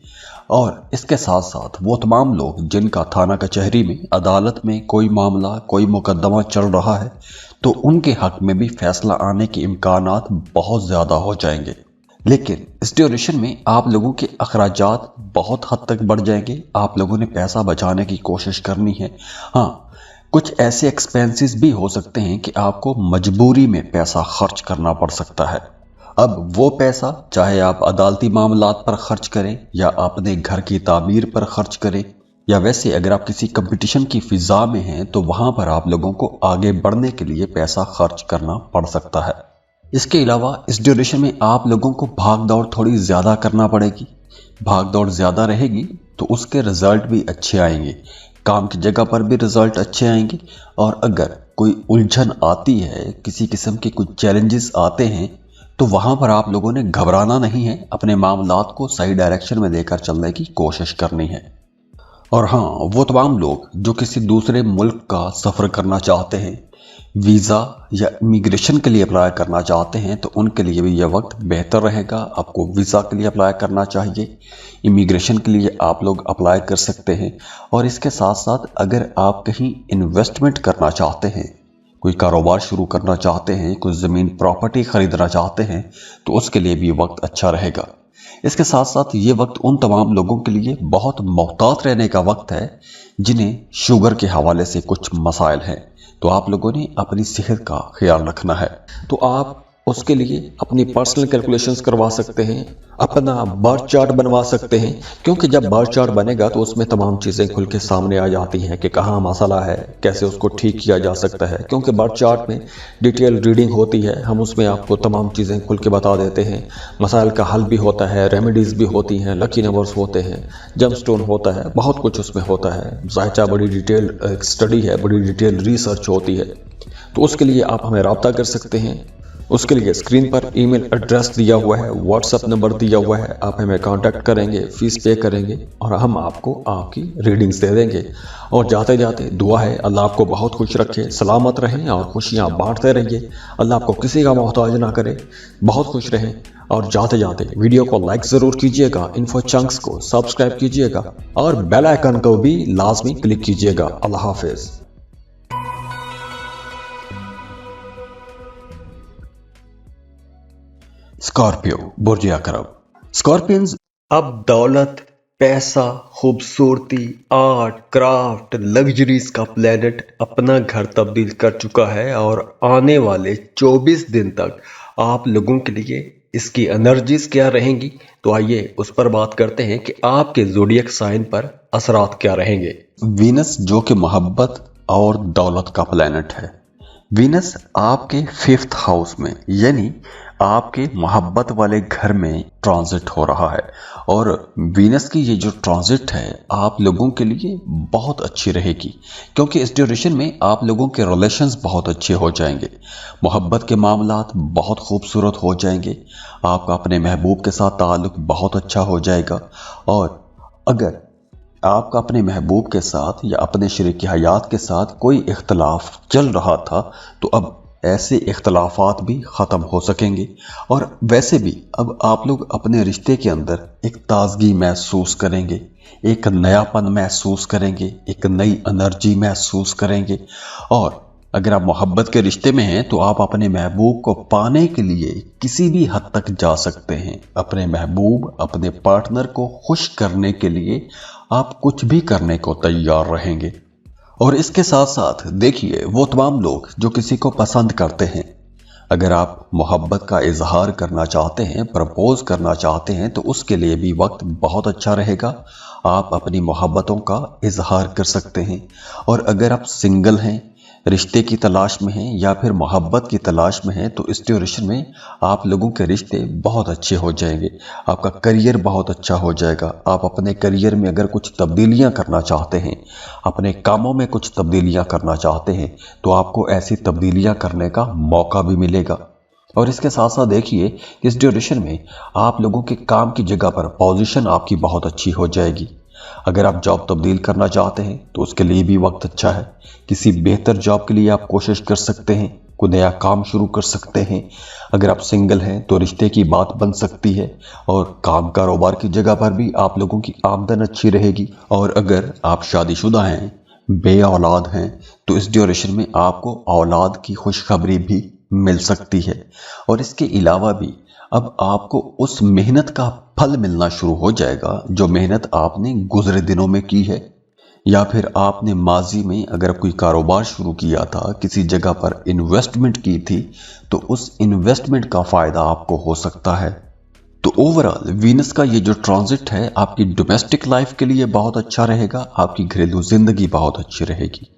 और इसके साथ साथ वो तमाम लोग जिनका थाना कचहरी में, अदालत में कोई मामला, कोई मुकदमा चल रहा है, तो उनके हक में भी फैसला आने के इम्कानात बहुत ज़्यादा हो जाएंगे। लेकिन इस ड्यूरेशन में आप लोगों के अखराजात बहुत हद तक बढ़ जाएंगे। आप लोगों ने पैसा बचाने की कोशिश करनी है। हाँ, कुछ ऐसे एक्सपेंसेस भी हो सकते हैं कि आपको मजबूरी में पैसा खर्च करना पड़ सकता है। अब वो पैसा चाहे आप अदालती मामलात पर खर्च करें या अपने घर की तामीर पर खर्च करें, या वैसे अगर आप किसी कंपटीशन की फिजा में हैं तो वहां पर आप लोगों को आगे बढ़ने के लिए पैसा खर्च करना पड़ सकता है। इसके अलावा इस ड्यूरेशन में आप लोगों को भाग दौड़ थोड़ी ज़्यादा करना पड़ेगी। भाग दौड़ ज़्यादा रहेगी तो उसके रिजल्ट भी अच्छे आएंगे, काम की जगह पर भी रिजल्ट अच्छे आएंगे। और अगर कोई उलझन आती है, किसी किस्म के कुछ चैलेंजेस आते हैं, तो वहां पर आप लोगों ने घबराना नहीं है, अपने मामलात को सही डायरेक्शन में लेकर चलने की कोशिश करनी है। और हाँ, वो तमाम लोग जो किसी दूसरे मुल्क का सफ़र करना चाहते हैं, वीज़ा या इमिग्रेशन के लिए अप्लाई करना चाहते हैं, तो उनके लिए भी यह वक्त बेहतर रहेगा। आपको वीज़ा के लिए अप्लाई करना चाहिए, इमिग्रेशन के लिए आप लोग अप्लाई कर सकते हैं। और इसके साथ साथ अगर आप कहीं इन्वेस्टमेंट करना चाहते हैं, कोई कारोबार शुरू करना चाहते हैं, कोई ज़मीन प्रॉपर्टी ख़रीदना चाहते हैं, तो उसके लिए भी वक्त अच्छा रहेगा। इसके साथ साथ ये वक्त उन तमाम लोगों के लिए बहुत मोहतात रहने का वक्त है जिन्हें शुगर के हवाले से कुछ मसाइल हैं, तो आप लोगों ने अपनी सेहत का ख्याल रखना है। तो आप उसके लिए अपनी पर्सनल कैलकुलेशंस करवा सकते हैं, अपना बर्थ चार्ट बनवा सकते हैं, क्योंकि जब बर्थ चार्ट बनेगा तो उसमें तमाम चीज़ें खुल के सामने आ जाती हैं कि कहाँ मसला है, कैसे उसको ठीक किया जा सकता है। क्योंकि बर्थ चार्ट में डिटेल रीडिंग होती है, हम उसमें आपको तमाम चीज़ें खुल के बता देते हैं। मसाइल का हल भी होता है, रेमेडीज़ भी होती हैं, लकी नंबर्स होते हैं, जम स्टोन होता है, बहुत कुछ उसमें होता है। ज़ाहिर बड़ी डिटेल स्टडी है, बड़ी डिटेल रिसर्च होती है। तो उसके लिए आप हमें रब्ता कर सकते हैं। उसके लिए स्क्रीन पर ईमेल एड्रेस दिया हुआ है, व्हाट्सएप नंबर दिया हुआ है, आप हमें कांटेक्ट करेंगे, फीस पे करेंगे और हम आपको आपकी रीडिंग्स दे देंगे। और जाते जाते दुआ है अल्लाह आपको बहुत खुश रखे, सलामत रहें और खुशियाँ बांटते रहिए। अल्लाह आपको किसी का मोहताज ना करे, बहुत खुश रहें। और जाते जाते वीडियो को लाइक ज़रूर कीजिएगा, इन्फो चंक्स को सब्सक्राइब कीजिएगा और बेल आइकन को भी लाजमी क्लिक कीजिएगा। अल्लाह हाफिज़। स्कॉर्पियो बुर्ज अकरब। स्कॉर्पियंस अब दौलत, पैसा, खूबसूरती, आर्ट, क्राफ्ट, लग्जरीज का प्लेनेट अपना घर तब्दील कर चुका है और आने वाले 24 दिन तक आप लोगों के लिए इसकी एनर्जीज क्या रहेंगी। तो आइए उस पर बात करते हैं कि आपके ज़ोडिएक साइन पर असरात क्या रहेंगे। वीनस जो कि मोहब्बत और दौलत का प्लेनेट है, वीनस आपके 5th हाउस में यानी आपके मोहब्बत वाले घर में ट्रांजिट हो रहा है और वीनस की ये जो ट्रांजिट है आप लोगों के लिए बहुत अच्छी रहेगी क्योंकि इस ड्यूरेशन में आप लोगों के रिलेशंस बहुत अच्छे हो जाएंगे, मोहब्बत के मामलात बहुत खूबसूरत हो जाएंगे, आपका अपने महबूब के साथ ताल्लुक बहुत अच्छा हो जाएगा। और अगर आपका अपने महबूब के साथ या अपने शरीक हयात के साथ कोई इख्तलाफ चल रहा था तो अब ऐसे इख्तलाफात भी ख़त्म हो सकेंगे और वैसे भी अब आप लोग अपने रिश्ते के अंदर एक ताजगी महसूस करेंगे, एक नयापन महसूस करेंगे, एक नई एनर्जी महसूस करेंगे। और अगर आप मोहब्बत के रिश्ते में हैं तो आप अपने महबूब को पाने के लिए किसी भी हद तक जा सकते हैं। अपने महबूब, अपने पार्टनर को खुश करने के लिए आप कुछ भी करने को तैयार रहेंगे। और इसके साथ साथ देखिए वो तमाम लोग जो किसी को पसंद करते हैं, अगर आप मोहब्बत का इजहार करना चाहते हैं, प्रपोज करना चाहते हैं तो उसके लिए भी वक्त बहुत अच्छा रहेगा। आप अपनी मोहब्बतों का इजहार कर सकते हैं। और अगर आप सिंगल हैं, रिश्ते की तलाश में हैं या फिर मोहब्बत की तलाश में हैं तो इस ड्यूरेशन में आप लोगों के रिश्ते बहुत अच्छे हो जाएंगे, आपका करियर बहुत अच्छा हो जाएगा। आप अपने करियर में अगर कुछ तब्दीलियां करना चाहते हैं, अपने कामों में कुछ तब्दीलियां करना चाहते हैं तो आपको ऐसी तब्दीलियां करने का मौका भी मिलेगा। और इसके साथ साथ देखिए इस ड्यूरेशन में आप लोगों के काम की जगह पर पोजीशन आपकी बहुत अच्छी हो जाएगी। अगर आप जॉब तब्दील करना चाहते हैं तो उसके लिए भी वक्त अच्छा है। किसी बेहतर जॉब के लिए आप कोशिश कर सकते हैं, कोई नया काम शुरू कर सकते हैं। अगर आप सिंगल हैं तो रिश्ते की बात बन सकती है और काम कारोबार की जगह पर भी आप लोगों की आमदन अच्छी रहेगी। और अगर आप शादीशुदा हैं, बे औलाद हैं तो इस ड्यूरेशन में आपको औलाद की खुशखबरी भी मिल सकती है। और इसके अलावा भी अब आपको उस मेहनत का फल मिलना शुरू हो जाएगा जो मेहनत आपने गुजरे दिनों में की है, या फिर आपने माजी में अगर कोई कारोबार शुरू किया था, किसी जगह पर इन्वेस्टमेंट की थी तो उस इन्वेस्टमेंट का फ़ायदा आपको हो सकता है। तो ओवरऑल वीनस का ये जो ट्रांजिट है आपकी डोमेस्टिक लाइफ के लिए बहुत अच्छा रहेगा, आपकी घरेलू जिंदगी बहुत अच्छी रहेगी,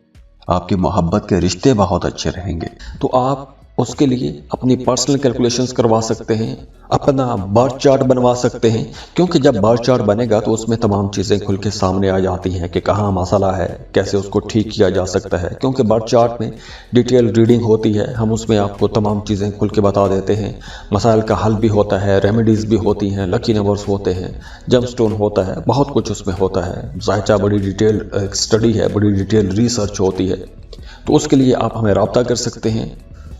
आपके मोहब्बत के रिश्ते बहुत अच्छे रहेंगे। तो आप उसके लिए अपनी पर्सनल कैलकुलेशंस करवा सकते हैं, अपना बर्थ चार्ट बनवा सकते हैं, क्योंकि जब बर्थ चार्ट बनेगा तो उसमें तमाम चीज़ें खुल के सामने आ जाती हैं कि कहाँ मसला है, कैसे उसको ठीक किया जा सकता है। क्योंकि बर्थ चार्ट में डिटेल रीडिंग होती है, हम उसमें आपको तमाम चीज़ें खुल के बता देते हैं। मसाइल का हल भी होता है, रेमेडीज़ भी होती हैं, लकी नंबर्स होते हैं, जम स्टोन होता है, बहुत कुछ उसमें होता है। ज़ाहिर बड़ी डिटेल स्टडी है, बड़ी डिटेल रिसर्च होती है। तो उसके लिए आप हमें रब्ता कर सकते हैं।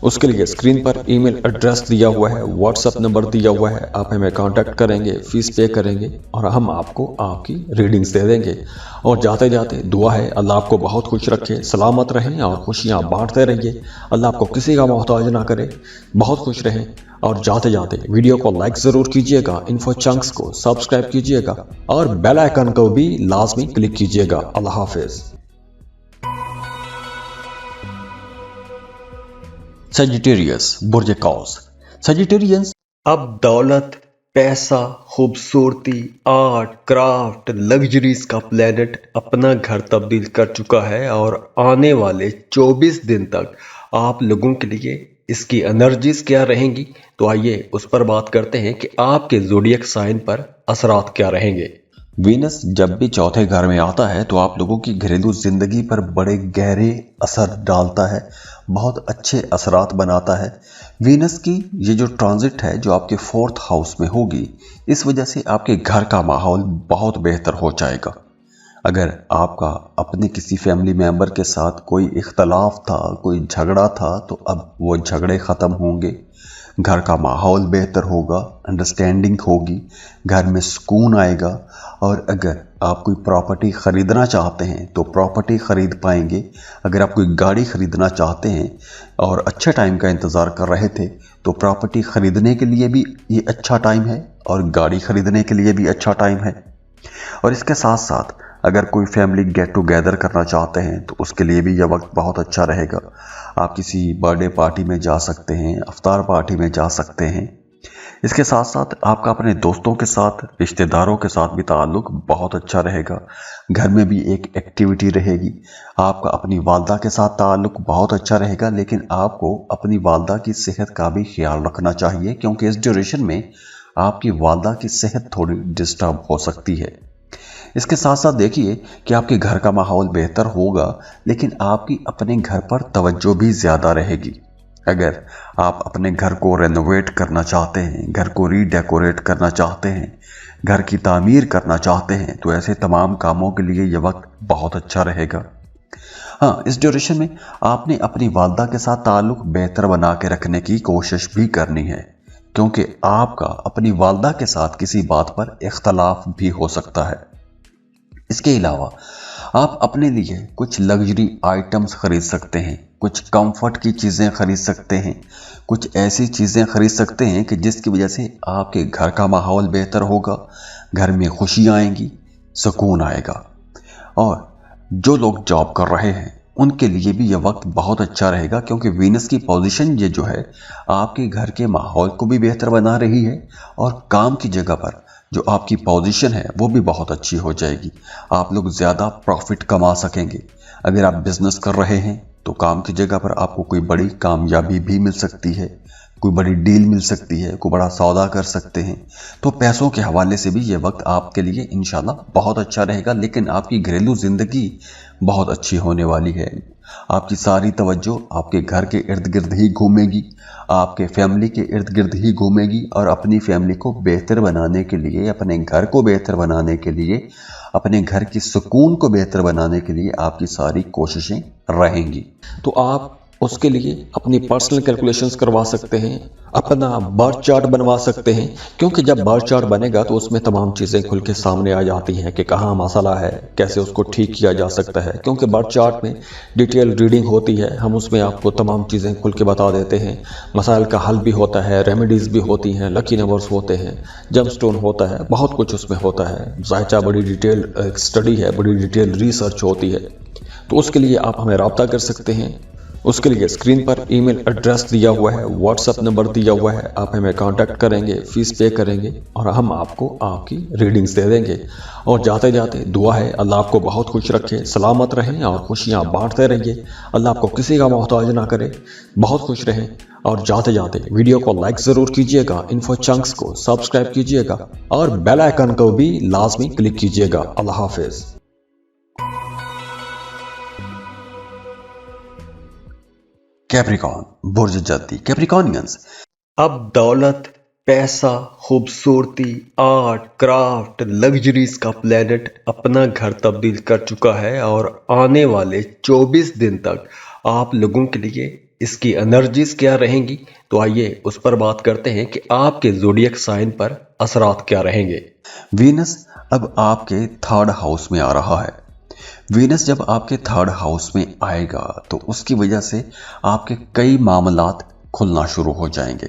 उसके लिए स्क्रीन पर ईमेल एड्रेस दिया हुआ है, व्हाट्सएप नंबर दिया हुआ है, आप हमें कांटेक्ट करेंगे, फीस पे करेंगे और हम आपको आपकी रीडिंग्स दे देंगे। और जाते जाते दुआ है अल्लाह आपको बहुत खुश रखे, सलामत रहें और खुशियां बांटते रहिए। अल्लाह आपको किसी का मोहताज ना करे, बहुत खुश रहें। और जाते जाते वीडियो को लाइक ज़रूर कीजिएगा, इन्फो चंक्स को सब्सक्राइब कीजिएगा और बेल आइकन को भी लाजमी क्लिक कीजिएगा। अल्लाह हाफिज़। सजिटेरियस बुर्ज कौस। सजिटेरियंस अब दौलत, पैसा, खूबसूरती, आर्ट, क्राफ्ट, लग्जरीज का प्लेनेट अपना घर तब्दील कर चुका है और आने वाले 24 दिन तक आप लोगों के लिए इसकी एनर्जीज क्या रहेंगी। तो आइए उस पर बात करते हैं कि आपके ज़ोडिएक साइन पर असरात क्या रहेंगे। वीनस जब भी चौथे घर में आता है तो आप लोगों की घरेलू जिंदगी पर बड़े गहरे असर डालता है, बहुत अच्छे असरात बनाता है। वीनस की ये जो ट्रांजिट है जो आपके 4th हाउस में होगी, इस वजह से आपके घर का माहौल बहुत बेहतर हो जाएगा। अगर आपका अपने किसी फैमिली मेंबर के साथ कोई इख्तलाफ था, कोई झगड़ा था, तो अब वो झगड़े ख़त्म होंगे, घर का माहौल बेहतर होगा, अंडरस्टैंडिंग होगी, घर में सुकून आएगा। और अगर आप कोई प्रॉपर्टी ख़रीदना चाहते हैं तो प्रॉपर्टी ख़रीद पाएंगे। अगर आप कोई गाड़ी ख़रीदना चाहते हैं और अच्छे टाइम का इंतज़ार कर रहे थे तो प्रॉपर्टी ख़रीदने के लिए भी ये अच्छा टाइम है और गाड़ी ख़रीदने के लिए भी अच्छा टाइम है। और इसके साथ साथ अगर कोई फैमिली गेट टुगेदर करना चाहते हैं तो उसके लिए भी यह वक्त बहुत अच्छा रहेगा। आप किसी बर्थडे पार्टी में जा सकते हैं, अफ्तार पार्टी में जा सकते हैं। اس کے ساتھ ساتھ آپ کا اپنے دوستوں کے ساتھ، رشتہ داروں کے ساتھ بھی تعلق بہت اچھا رہے گا. گھر میں بھی ایک ایکٹیویٹی رہے گی. آپ کا اپنی والدہ کے ساتھ تعلق بہت اچھا رہے گا، لیکن آپ کو اپنی والدہ کی صحت کا بھی خیال رکھنا چاہیے، کیونکہ اس ڈیوریشن میں آپ کی والدہ کی صحت تھوڑی ڈسٹرب ہو سکتی ہے. اس کے ساتھ ساتھ دیکھیے کہ آپ کے گھر کا ماحول بہتر ہوگا، لیکن آپ کی اپنے گھر پر توجہ بھی زیادہ رہے گی. اگر آپ اپنے گھر کو رینوویٹ کرنا چاہتے ہیں، گھر کو ری ڈیکوریٹ کرنا چاہتے ہیں، گھر کی تعمیر کرنا چاہتے ہیں، تو ایسے تمام کاموں کے لیے یہ وقت بہت اچھا رہے گا. ہاں، اس ڈیوریشن میں آپ نے اپنی والدہ کے ساتھ تعلق بہتر بنا کے رکھنے کی کوشش بھی کرنی ہے، کیونکہ آپ کا اپنی والدہ کے ساتھ کسی بات پر اختلاف بھی ہو سکتا ہے. اس کے علاوہ آپ اپنے لیے کچھ لگژری آئٹمز خرید سکتے ہیں، کچھ کمفرٹ کی چیزیں خرید سکتے ہیں، کچھ ایسی چیزیں خرید سکتے ہیں کہ جس کی وجہ سے آپ کے گھر کا ماحول بہتر ہوگا، گھر میں خوشی آئیں گی، سکون آئے گا. اور جو لوگ جاب کر رہے ہیں ان کے لیے بھی یہ وقت بہت اچھا رہے گا، کیونکہ وینس کی پوزیشن یہ جو ہے آپ کے گھر کے ماحول کو بھی بہتر بنا رہی ہے، اور کام کی جگہ پر جو آپ کی پوزیشن ہے وہ بھی بہت اچھی ہو جائے گی. آپ لوگ زیادہ پروفٹ کما سکیں گے. اگر آپ بزنس کر رہے ہیں تو کام کی جگہ پر آپ کو کوئی بڑی کامیابی بھی مل سکتی ہے، کوئی بڑی ڈیل مل سکتی ہے، کوئی بڑا سودا کر سکتے ہیں. تو پیسوں کے حوالے سے بھی یہ وقت آپ کے لیے انشاءاللہ بہت اچھا رہے گا، لیکن آپ کی گھریلو زندگی بہت اچھی ہونے والی ہے. آپ کی ساری توجہ آپ کے گھر کے ارد گرد ہی گھومے گی، آپ کے فیملی کے ارد گرد ہی گھومے گی، اور اپنی فیملی کو بہتر بنانے کے لیے، اپنے گھر کو بہتر بنانے کے لیے، اپنے گھر کی سکون کو بہتر بنانے کے لیے آپ کی ساری کوششیں رہیں گی. تو آپ اس کے لیے اپنی پرسنل کیلکولیشنز کروا سکتے ہیں، اپنا برتھ چارٹ بنوا سکتے ہیں، کیونکہ جب برتھ چارٹ بنے گا تو اس میں تمام چیزیں کھل کے سامنے آ جاتی ہیں کہ کہاں مسئلہ ہے، کیسے اس کو ٹھیک کیا جا سکتا ہے. کیونکہ برتھ چارٹ میں ڈیٹیل ریڈنگ ہوتی ہے، ہم اس میں آپ کو تمام چیزیں کھل کے بتا دیتے ہیں. مسائل کا حل بھی ہوتا ہے، ریمیڈیز بھی ہوتی ہیں، لکی نمبرز ہوتے ہیں، جم سٹون ہوتا ہے، بہت کچھ اس میں ہوتا ہے. ذائچہ بڑی ڈیٹیل اسٹڈی ہے، بڑی ڈیٹیل ریسرچ ہوتی ہے. تو اس کے لیے آپ ہمیں رابطہ کر سکتے ہیں. اس کے لیے اسکرین پر ای میل ایڈریس دیا ہوا ہے، واٹس ایپ نمبر دیا ہوا ہے. آپ ہمیں کانٹیکٹ کریں گے، فیس پے کریں گے، اور ہم آپ کو آپ کی ریڈنگز دے دیں گے. اور جاتے جاتے دعا ہے اللہ آپ کو بہت خوش رکھے، سلامت رہیں اور خوشیاں بانٹتے رہیے. اللہ آپ کو کسی کا محتاج نہ کرے. بہت خوش رہیں. اور جاتے جاتے ویڈیو کو لائک ضرور کیجیے گا، انفو چنکس کو سبسکرائب کیجیے گا، اور بیل آئیکن کو بھی لازمی کلک کیجیے گا. اللہ حافظ. کیپریکون، برج جدی. کیپریکونینز، اب دولت، پیسہ، خوبصورتی، آرٹ، کرافٹ، لگژریز کا پلینٹ اپنا گھر تبدیل کر چکا ہے، اور آنے والے 24 دن تک آپ لوگوں کے لیے اس کی انرجیز کیا رہیں گی. تو آئیے اس پر بات کرتے ہیں کہ آپ کے زوڈیک سائن پر اثرات کیا رہیں گے. وینس اب آپ کے 3rd ہاؤس میں آ رہا ہے. وینس جب آپ کے 3rd ہاؤس میں آئے گا تو اس کی وجہ سے آپ کے کئی معاملات کھلنا شروع ہو جائیں گے.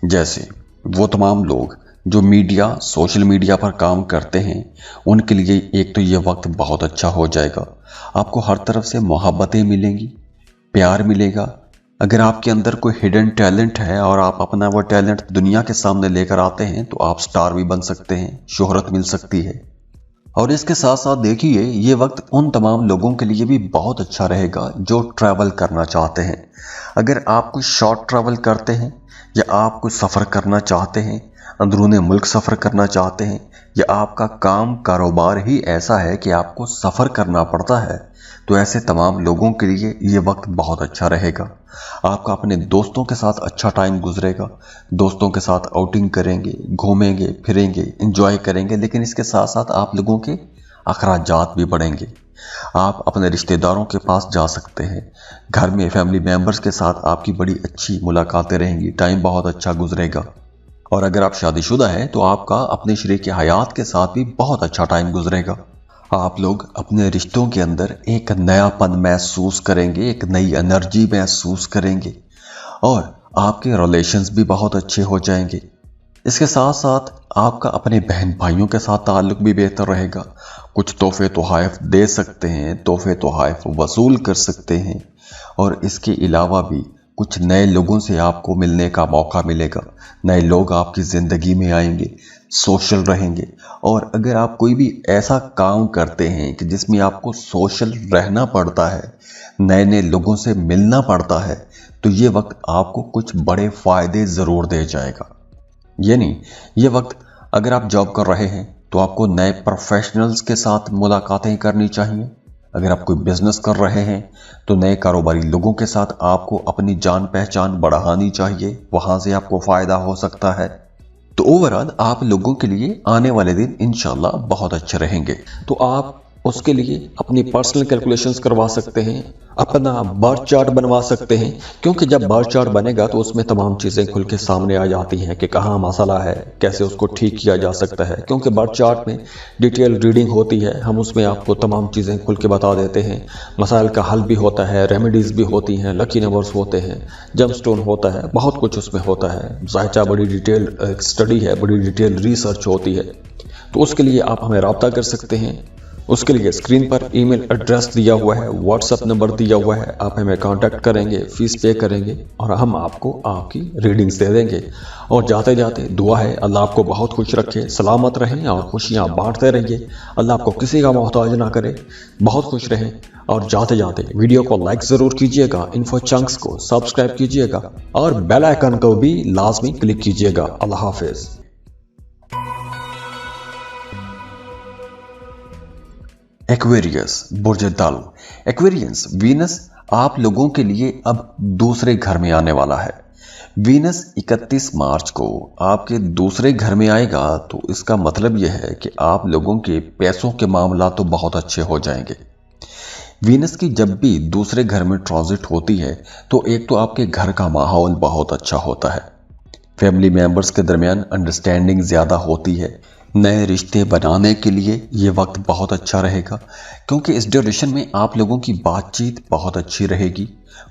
جیسے وہ تمام لوگ جو میڈیا، سوشل میڈیا پر کام کرتے ہیں، ان کے لیے ایک تو یہ وقت بہت اچھا ہو جائے گا. آپ کو ہر طرف سے محبتیں ملیں گی، پیار ملے گا. اگر آپ کے اندر کوئی ہڈن ٹیلنٹ ہے اور آپ اپنا وہ ٹیلنٹ دنیا کے سامنے لے کر آتے ہیں تو آپ سٹار بھی بن سکتے ہیں، شہرت مل سکتی ہے. اور اس کے ساتھ ساتھ دیکھیے یہ وقت ان تمام لوگوں کے لیے بھی بہت اچھا رہے گا جو ٹریول کرنا چاہتے ہیں. اگر آپ کوئی شارٹ ٹریول کرتے ہیں، یا آپ کوئی سفر کرنا چاہتے ہیں، اندرون ملک سفر کرنا چاہتے ہیں، یا آپ کا کام کاروبار ہی ایسا ہے کہ آپ کو سفر کرنا پڑتا ہے، تو ایسے تمام لوگوں کے لیے یہ وقت بہت اچھا رہے گا. آپ کا اپنے دوستوں کے ساتھ اچھا ٹائم گزرے گا. دوستوں کے ساتھ آؤٹنگ کریں گے، گھومیں گے، پھریں گے، انجوائے کریں گے. لیکن اس کے ساتھ ساتھ آپ لوگوں کے اخراجات بھی بڑھیں گے. آپ اپنے رشتہ داروں کے پاس جا سکتے ہیں. گھر میں فیملی ممبرز کے ساتھ آپ کی بڑی اچھی ملاقاتیں رہیں گی. ٹائم بہت اچھا گزرے گا. اور اگر آپ شادی شدہ ہیں تو آپ کا اپنے شریک حیات کے ساتھ بھی بہت اچھا ٹائم گزرے گا. آپ لوگ اپنے رشتوں کے اندر ایک نیا پن محسوس کریں گے، ایک نئی انرجی محسوس کریں گے، اور آپ کے ریلیشنز بھی بہت اچھے ہو جائیں گے. اس کے ساتھ ساتھ آپ کا اپنے بہن بھائیوں کے ساتھ تعلق بھی بہتر رہے گا. کچھ تحفے تحائف دے سکتے ہیں، تحفے تحائف وصول کر سکتے ہیں. اور اس کے علاوہ بھی कुछ नए लोगों से आपको मिलने का मौका मिलेगा, नए लोग आपकी ज़िंदगी में आएंगे, सोशल रहेंगे। और अगर आप कोई भी ऐसा काम करते हैं कि जिसमें आपको सोशल रहना पड़ता है, नए नए लोगों से मिलना पड़ता है, तो ये वक्त आपको कुछ बड़े फ़ायदे ज़रूर दे जाएगा। यानी ये वक्त अगर आप जॉब कर रहे हैं तो आपको नए प्रोफेशनल्स के साथ मुलाकातें करनी चाहिए। अगर आप कोई बिजनेस कर रहे हैं तो नए कारोबारी लोगों के साथ आपको अपनी जान पहचान बढ़ानी चाहिए, वहां से आपको फायदा हो सकता है। तो ओवरऑल आप लोगों के लिए आने वाले दिन इंशाल्लाह बहुत अच्छे रहेंगे। तो आप उसके लिए अपनी पर्सनल कैलकुलेशंस करवा सकते हैं, अपना बर्थ चार्ट बनवा सकते हैं, क्योंकि जब बर्थ चार्ट बनेगा तो उसमें तमाम चीज़ें खुल के सामने आ जाती हैं कि कहाँ मसला है, कैसे उसको ठीक किया जा सकता है। क्योंकि बर्थ चार्ट में डिटेल रीडिंग होती है, हम उसमें आपको तमाम चीज़ें खुल के बता देते हैं। मसाइल का हल भी होता है, रेमेडीज़ भी होती हैं, लकी नंबर्स होते हैं, जम स्टोन होता है, बहुत कुछ उसमें होता है। जायचा बड़ी डिटेल स्टडी है, बड़ी डिटेल रिसर्च होती है। तो उसके लिए आप हमें रब्ता कर सकते हैं। उसके लिए स्क्रीन पर ईमेल एड्रेस दिया हुआ है, व्हाट्सएप नंबर दिया हुआ है, आप हमें कांटेक्ट करेंगे, फीस पे करेंगे और हम आपको आपकी रीडिंग्स दे देंगे। और जाते जाते दुआ है अल्लाह आपको बहुत खुश रखे, सलामत रहें और खुशियां बांटते रहिए। अल्लाह आपको किसी का मोहताज ना करे, बहुत खुश रहें। और जाते जाते वीडियो को लाइक ज़रूर कीजिएगा, इन्फो चंक्स को सब्सक्राइब कीजिएगा और बेल आइकन को भी लाजमी क्लिक कीजिएगा। अल्लाह हाफिज़। एक्वेरियस बुर्ज दालू। एक्वेरियंस, वीनस आप लोगों के लिए अब दूसरे घर में आने वाला है। वीनस 31 मार्च को आपके दूसरे घर में आएगा, तो इसका मतलब यह है कि आप लोगों के पैसों के मामला तो बहुत अच्छे हो जाएंगे। वीनस की जब भी दूसरे घर में ट्रांजिट होती है तो एक तो आपके घर का माहौल बहुत अच्छा होता है, फैमिली मेंबर्स के दरमियान अंडरस्टैंडिंग ज़्यादा होती है, नए रिश्ते बनाने के लिए ये वक्त बहुत अच्छा रहेगा। क्योंकि इस ड्यूरेशन में आप लोगों की बातचीत बहुत अच्छी रहेगी,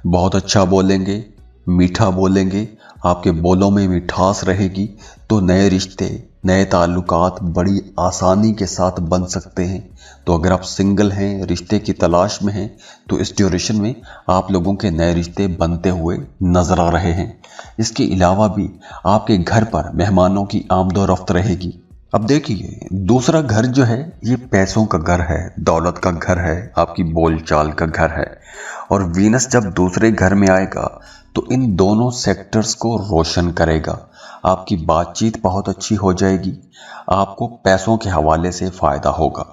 बहुत अच्छा बोलेंगे, मीठा बोलेंगे, आपके बोलों में मिठास रहेगी। तो नए रिश्ते, नए ताल्लुकात बड़ी आसानी के साथ बन सकते हैं। तो अगर आप सिंगल हैं, रिश्ते की तलाश में हैं, तो इस ड्यूरेशन में आप लोगों के नए रिश्ते बनते हुए नजर आ रहे हैं। इसके अलावा भी आपके घर पर मेहमानों की आमदोरफ्त रहेगी। अब देखिए, दूसरा घर जो है ये पैसों का घर है, दौलत का घर है, आपकी बोलचाल का घर है। और वीनस जब दूसरे घर में आएगा तो इन दोनों सेक्टर्स को रोशन करेगा। आपकी बातचीत बहुत अच्छी हो जाएगी, आपको पैसों के हवाले से फ़ायदा होगा।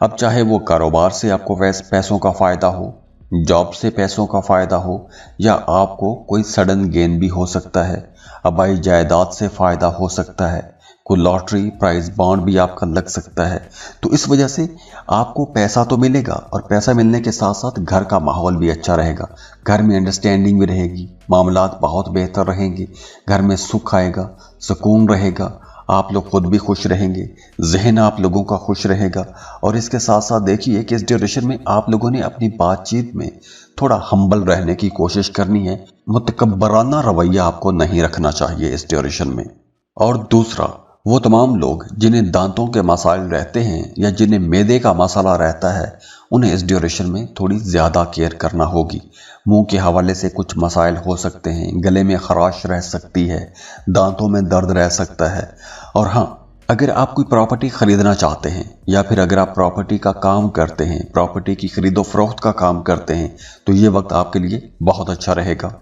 अब चाहे वो कारोबार से आपको पैसों का फ़ायदा हो, जॉब से पैसों का फ़ायदा हो, या आपको कोई सडन गेन भी हो सकता है, आबाई जायदाद से फ़ायदा हो सकता है, कोई लॉटरी प्राइज बॉन्ड भी आपका लग सकता है। तो इस वजह से आपको पैसा तो मिलेगा, और पैसा मिलने के साथ साथ घर का माहौल भी अच्छा रहेगा, घर में अंडरस्टैंडिंग भी रहेगी, मामलात बहुत बेहतर रहेंगे, घर में सुख आएगा, सुकून रहेगा, आप लोग खुद भी खुश रहेंगे, जहन आप लोगों का खुश रहेगा। और इसके साथ साथ देखिए कि इस ड्यूरेशन में आप लोगों ने अपनी बातचीत में थोड़ा हम्बल रहने की कोशिश करनी है, मुतकब्बराना रवैया आपको नहीं रखना चाहिए इस ड्यूरेशन में। और दूसरा, वो तमाम लोग जिन्हें दांतों के मसाइल रहते हैं या जिन्हें मैदे का मसाला रहता है, उन्हें इस ड्यूरेशन में थोड़ी ज़्यादा केयर करना होगी। मुंह के हवाले से कुछ मसाइल हो सकते हैं, गले में खराश रह सकती है, दांतों में दर्द रह सकता है। और हाँ, अगर आप कोई प्रॉपर्टी ख़रीदना चाहते हैं या फिर अगर आप प्रॉपर्टी का काम करते हैं, प्रॉपर्टी की खरीदो फरोख्त का काम करते हैं, तो ये वक्त आपके लिए बहुत अच्छा रहेगा।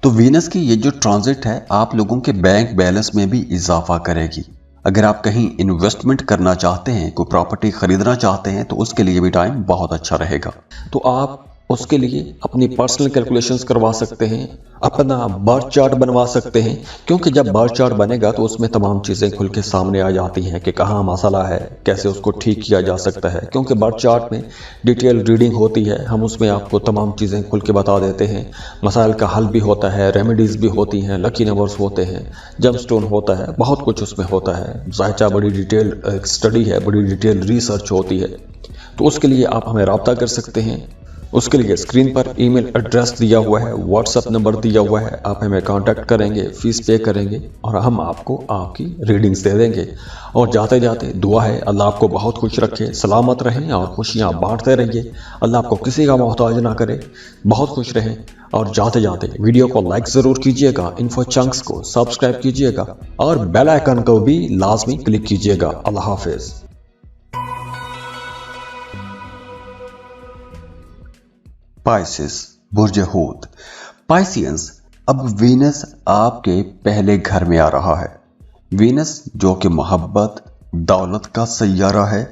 तो वीनस की ये जो ट्रांजिट है आप लोगों के बैंक बैलेंस में भी इजाफा करेगी। अगर आप कहीं इन्वेस्टमेंट करना चाहते हैं, कोई प्रॉपर्टी खरीदना चाहते हैं, तो उसके लिए भी टाइम बहुत अच्छा रहेगा। तो आप उसके लिए अपनी पर्सनल कैलकुलेशंस करवा सकते हैं, अपना बर्थ चार्ट बनवा सकते हैं, क्योंकि जब बर्थ चार्ट बनेगा तो उसमें तमाम चीज़ें खुल के सामने आ जाती हैं कि कहाँ मसला है, कैसे उसको ठीक किया जा सकता है। क्योंकि बर्थ चार्ट में डिटेल रीडिंग होती है, हम उसमें आपको तमाम चीज़ें खुल के बता देते हैं। मसाइल का हल भी होता है, रेमेडीज़ भी होती हैं, लकी नंबर्स होते हैं, जम स्टोन होता है, बहुत कुछ उसमें होता है। जायचा बड़ी डिटेल स्टडी है, बड़ी डिटेल रिसर्च होती है। तो उसके लिए आप हमें रब्ता कर सकते हैं। उसके लिए स्क्रीन पर ईमेल एड्रेस दिया हुआ है, व्हाट्सएप नंबर दिया हुआ है, आप हमें कांटेक्ट करेंगे, फीस पे करेंगे और हम आपको आपकी रीडिंग्स दे देंगे। और जाते जाते दुआ है अल्लाह आपको बहुत खुश रखे, सलामत रहें और खुशियां बांटते रहिए। अल्लाह आपको किसी का मोहताज ना करे, बहुत खुश रहें और जाते जाते वीडियो को लाइक जरूर कीजिएगा, इन्फो चंक्स को सब्सक्राइब कीजिएगा और बेल आइकन को भी लाजमी क्लिक कीजिएगा। अल्लाह हाफिज। पाइसेस बुर्ज हूत। पाइसियंस, अब वीनस आपके पहले घर में आ रहा है। वीनस जो कि मोहब्बत दौलत का सैयारा है,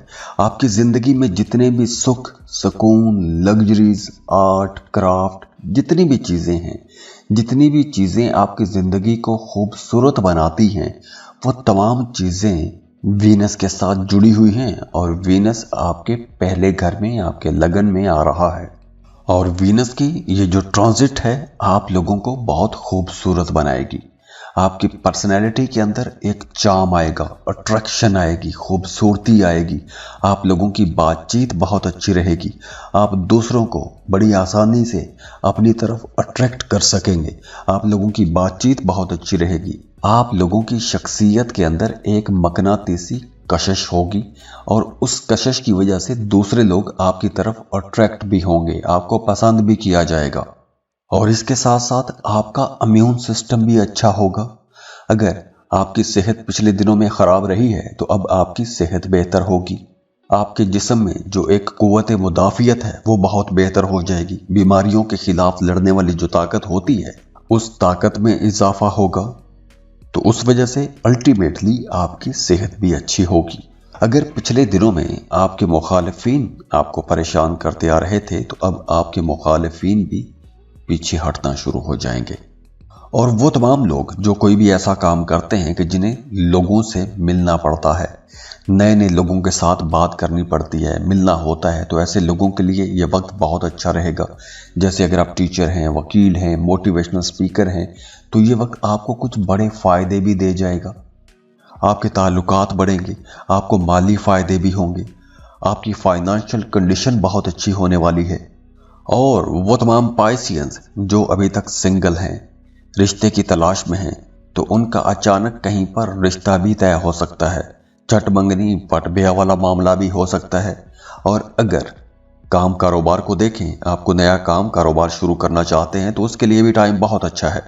आपकी जिंदगी में जितने भी सुख सुकून लग्जरीज आर्ट क्राफ्ट जितनी भी चीज़ें हैं, जितनी भी चीज़ें आपकी ज़िंदगी को खूबसूरत बनाती हैं, वो तमाम चीज़ें वीनस के साथ जुड़ी हुई हैं और वीनस आपके पहले घर में आपके लगन में आ रहा है। और वीनस की ये जो ट्रांजिट है आप लोगों को बहुत खूबसूरत बनाएगी। आपकी पर्सनैलिटी के अंदर एक चार्म आएगा, अट्रैक्शन आएगी, खूबसूरती आएगी। आप लोगों की बातचीत बहुत अच्छी रहेगी। आप दूसरों को बड़ी आसानी से अपनी तरफ अट्रैक्ट कर सकेंगे। आप लोगों की बातचीत बहुत अच्छी रहेगी। आप लोगों की शख्सियत के अंदर एक मकनातीसी कशिश होगी और उस कशिश की वजह से दूसरे लोग आपकी तरफ अट्रैक्ट भी होंगे, आपको पसंद भी किया जाएगा। और इसके साथ साथ आपका इम्यून सिस्टम भी अच्छा होगा। अगर आपकी सेहत पिछले दिनों में ख़राब रही है तो अब आपकी सेहत बेहतर होगी। आपके जिस्म में जो एक कुव्वत मुदाफ़ियत है वो बहुत बेहतर हो जाएगी। बीमारियों के खिलाफ लड़ने वाली जो ताकत होती है उस ताकत में इजाफा होगा। तो उस वजह से अल्टीमेटली आपकी सेहत भी अच्छी होगी। अगर पिछले दिनों में आपके मुखालिफिन आपको परेशान करते आ रहे थे तो अब आपके मुखालिफिन भी पीछे हटना शुरू हो जाएंगे। और वो तमाम लोग जो कोई भी ऐसा काम करते हैं कि जिन्हें लोगों से मिलना पड़ता है, नए नए लोगों के साथ बात करनी पड़ती है, मिलना होता है, तो ऐसे लोगों के लिए ये वक्त बहुत अच्छा रहेगा। जैसे अगर आप टीचर हैं, वकील हैं, मोटिवेशनल स्पीकर हैं, तो ये वक्त आपको कुछ बड़े फ़ायदे भी दे जाएगा। आपके ताल्लुकात बढ़ेंगे, आपको माली फ़ायदे भी होंगे, आपकी फाइनेंशियल कंडीशन बहुत अच्छी होने वाली है। और वो तमाम पाइसियंस जो अभी तक सिंगल हैं, रिश्ते की तलाश में हैं, तो उनका अचानक कहीं पर रिश्ता भी तय हो सकता है। चट मंगनी पट ब्याह वाला मामला भी हो सकता है। और अगर काम कारोबार को देखें, आपको नया काम कारोबार शुरू करना चाहते हैं तो उसके लिए भी टाइम बहुत अच्छा है।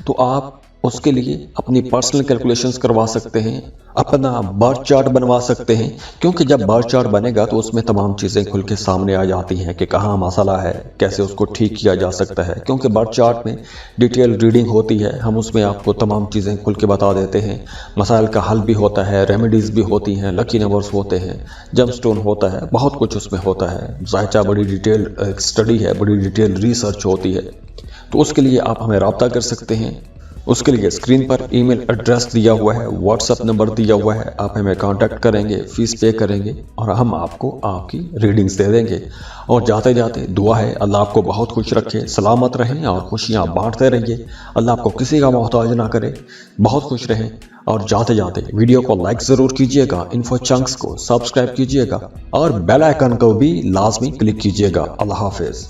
तो आप उसके लिए अपनी पर्सनल कैलकुलेशंस करवा सकते हैं, अपना बर्थ चार्ट बनवा सकते हैं, क्योंकि जब बर्थ चार्ट बनेगा तो उसमें तमाम चीज़ें खुल के सामने आ जाती हैं कि कहाँ मसला है, कैसे उसको ठीक किया जा सकता है। क्योंकि बर्थ चार्ट में डिटेल रीडिंग होती है, हम उसमें आपको तमाम चीज़ें खुल के बता देते हैं। मसाइल का हल भी होता है, रेमेडीज़ भी होती हैं, लकी नंबर्स होते हैं, जम स्टोन होता है, बहुत कुछ उसमें होता है। ज़ाहिर बड़ी डिटेल स्टडी है, बड़ी डिटेल रिसर्च होती है। तो उसके लिए आप हमें रब्ता कर सकते हैं। उसके लिए स्क्रीन पर ईमेल एड्रेस दिया हुआ है, व्हाट्सएप नंबर दिया हुआ है, आप हमें कांटेक्ट करेंगे, फीस पे करेंगे और हम आपको आपकी रीडिंग्स दे देंगे। और जाते जाते दुआ है अल्लाह आपको बहुत खुश रखे, सलामत रहें और खुशियाँ बांटते रहिए। अल्लाह आपको किसी का मोहताज ना करे, बहुत खुश रहें। और जाते जाते वीडियो को लाइक ज़रूर कीजिएगा, इन्फो चंक्स को सब्सक्राइब कीजिएगा और बेल आइकन को भी लाजमी क्लिक कीजिएगा। अल्लाह हाफिज़।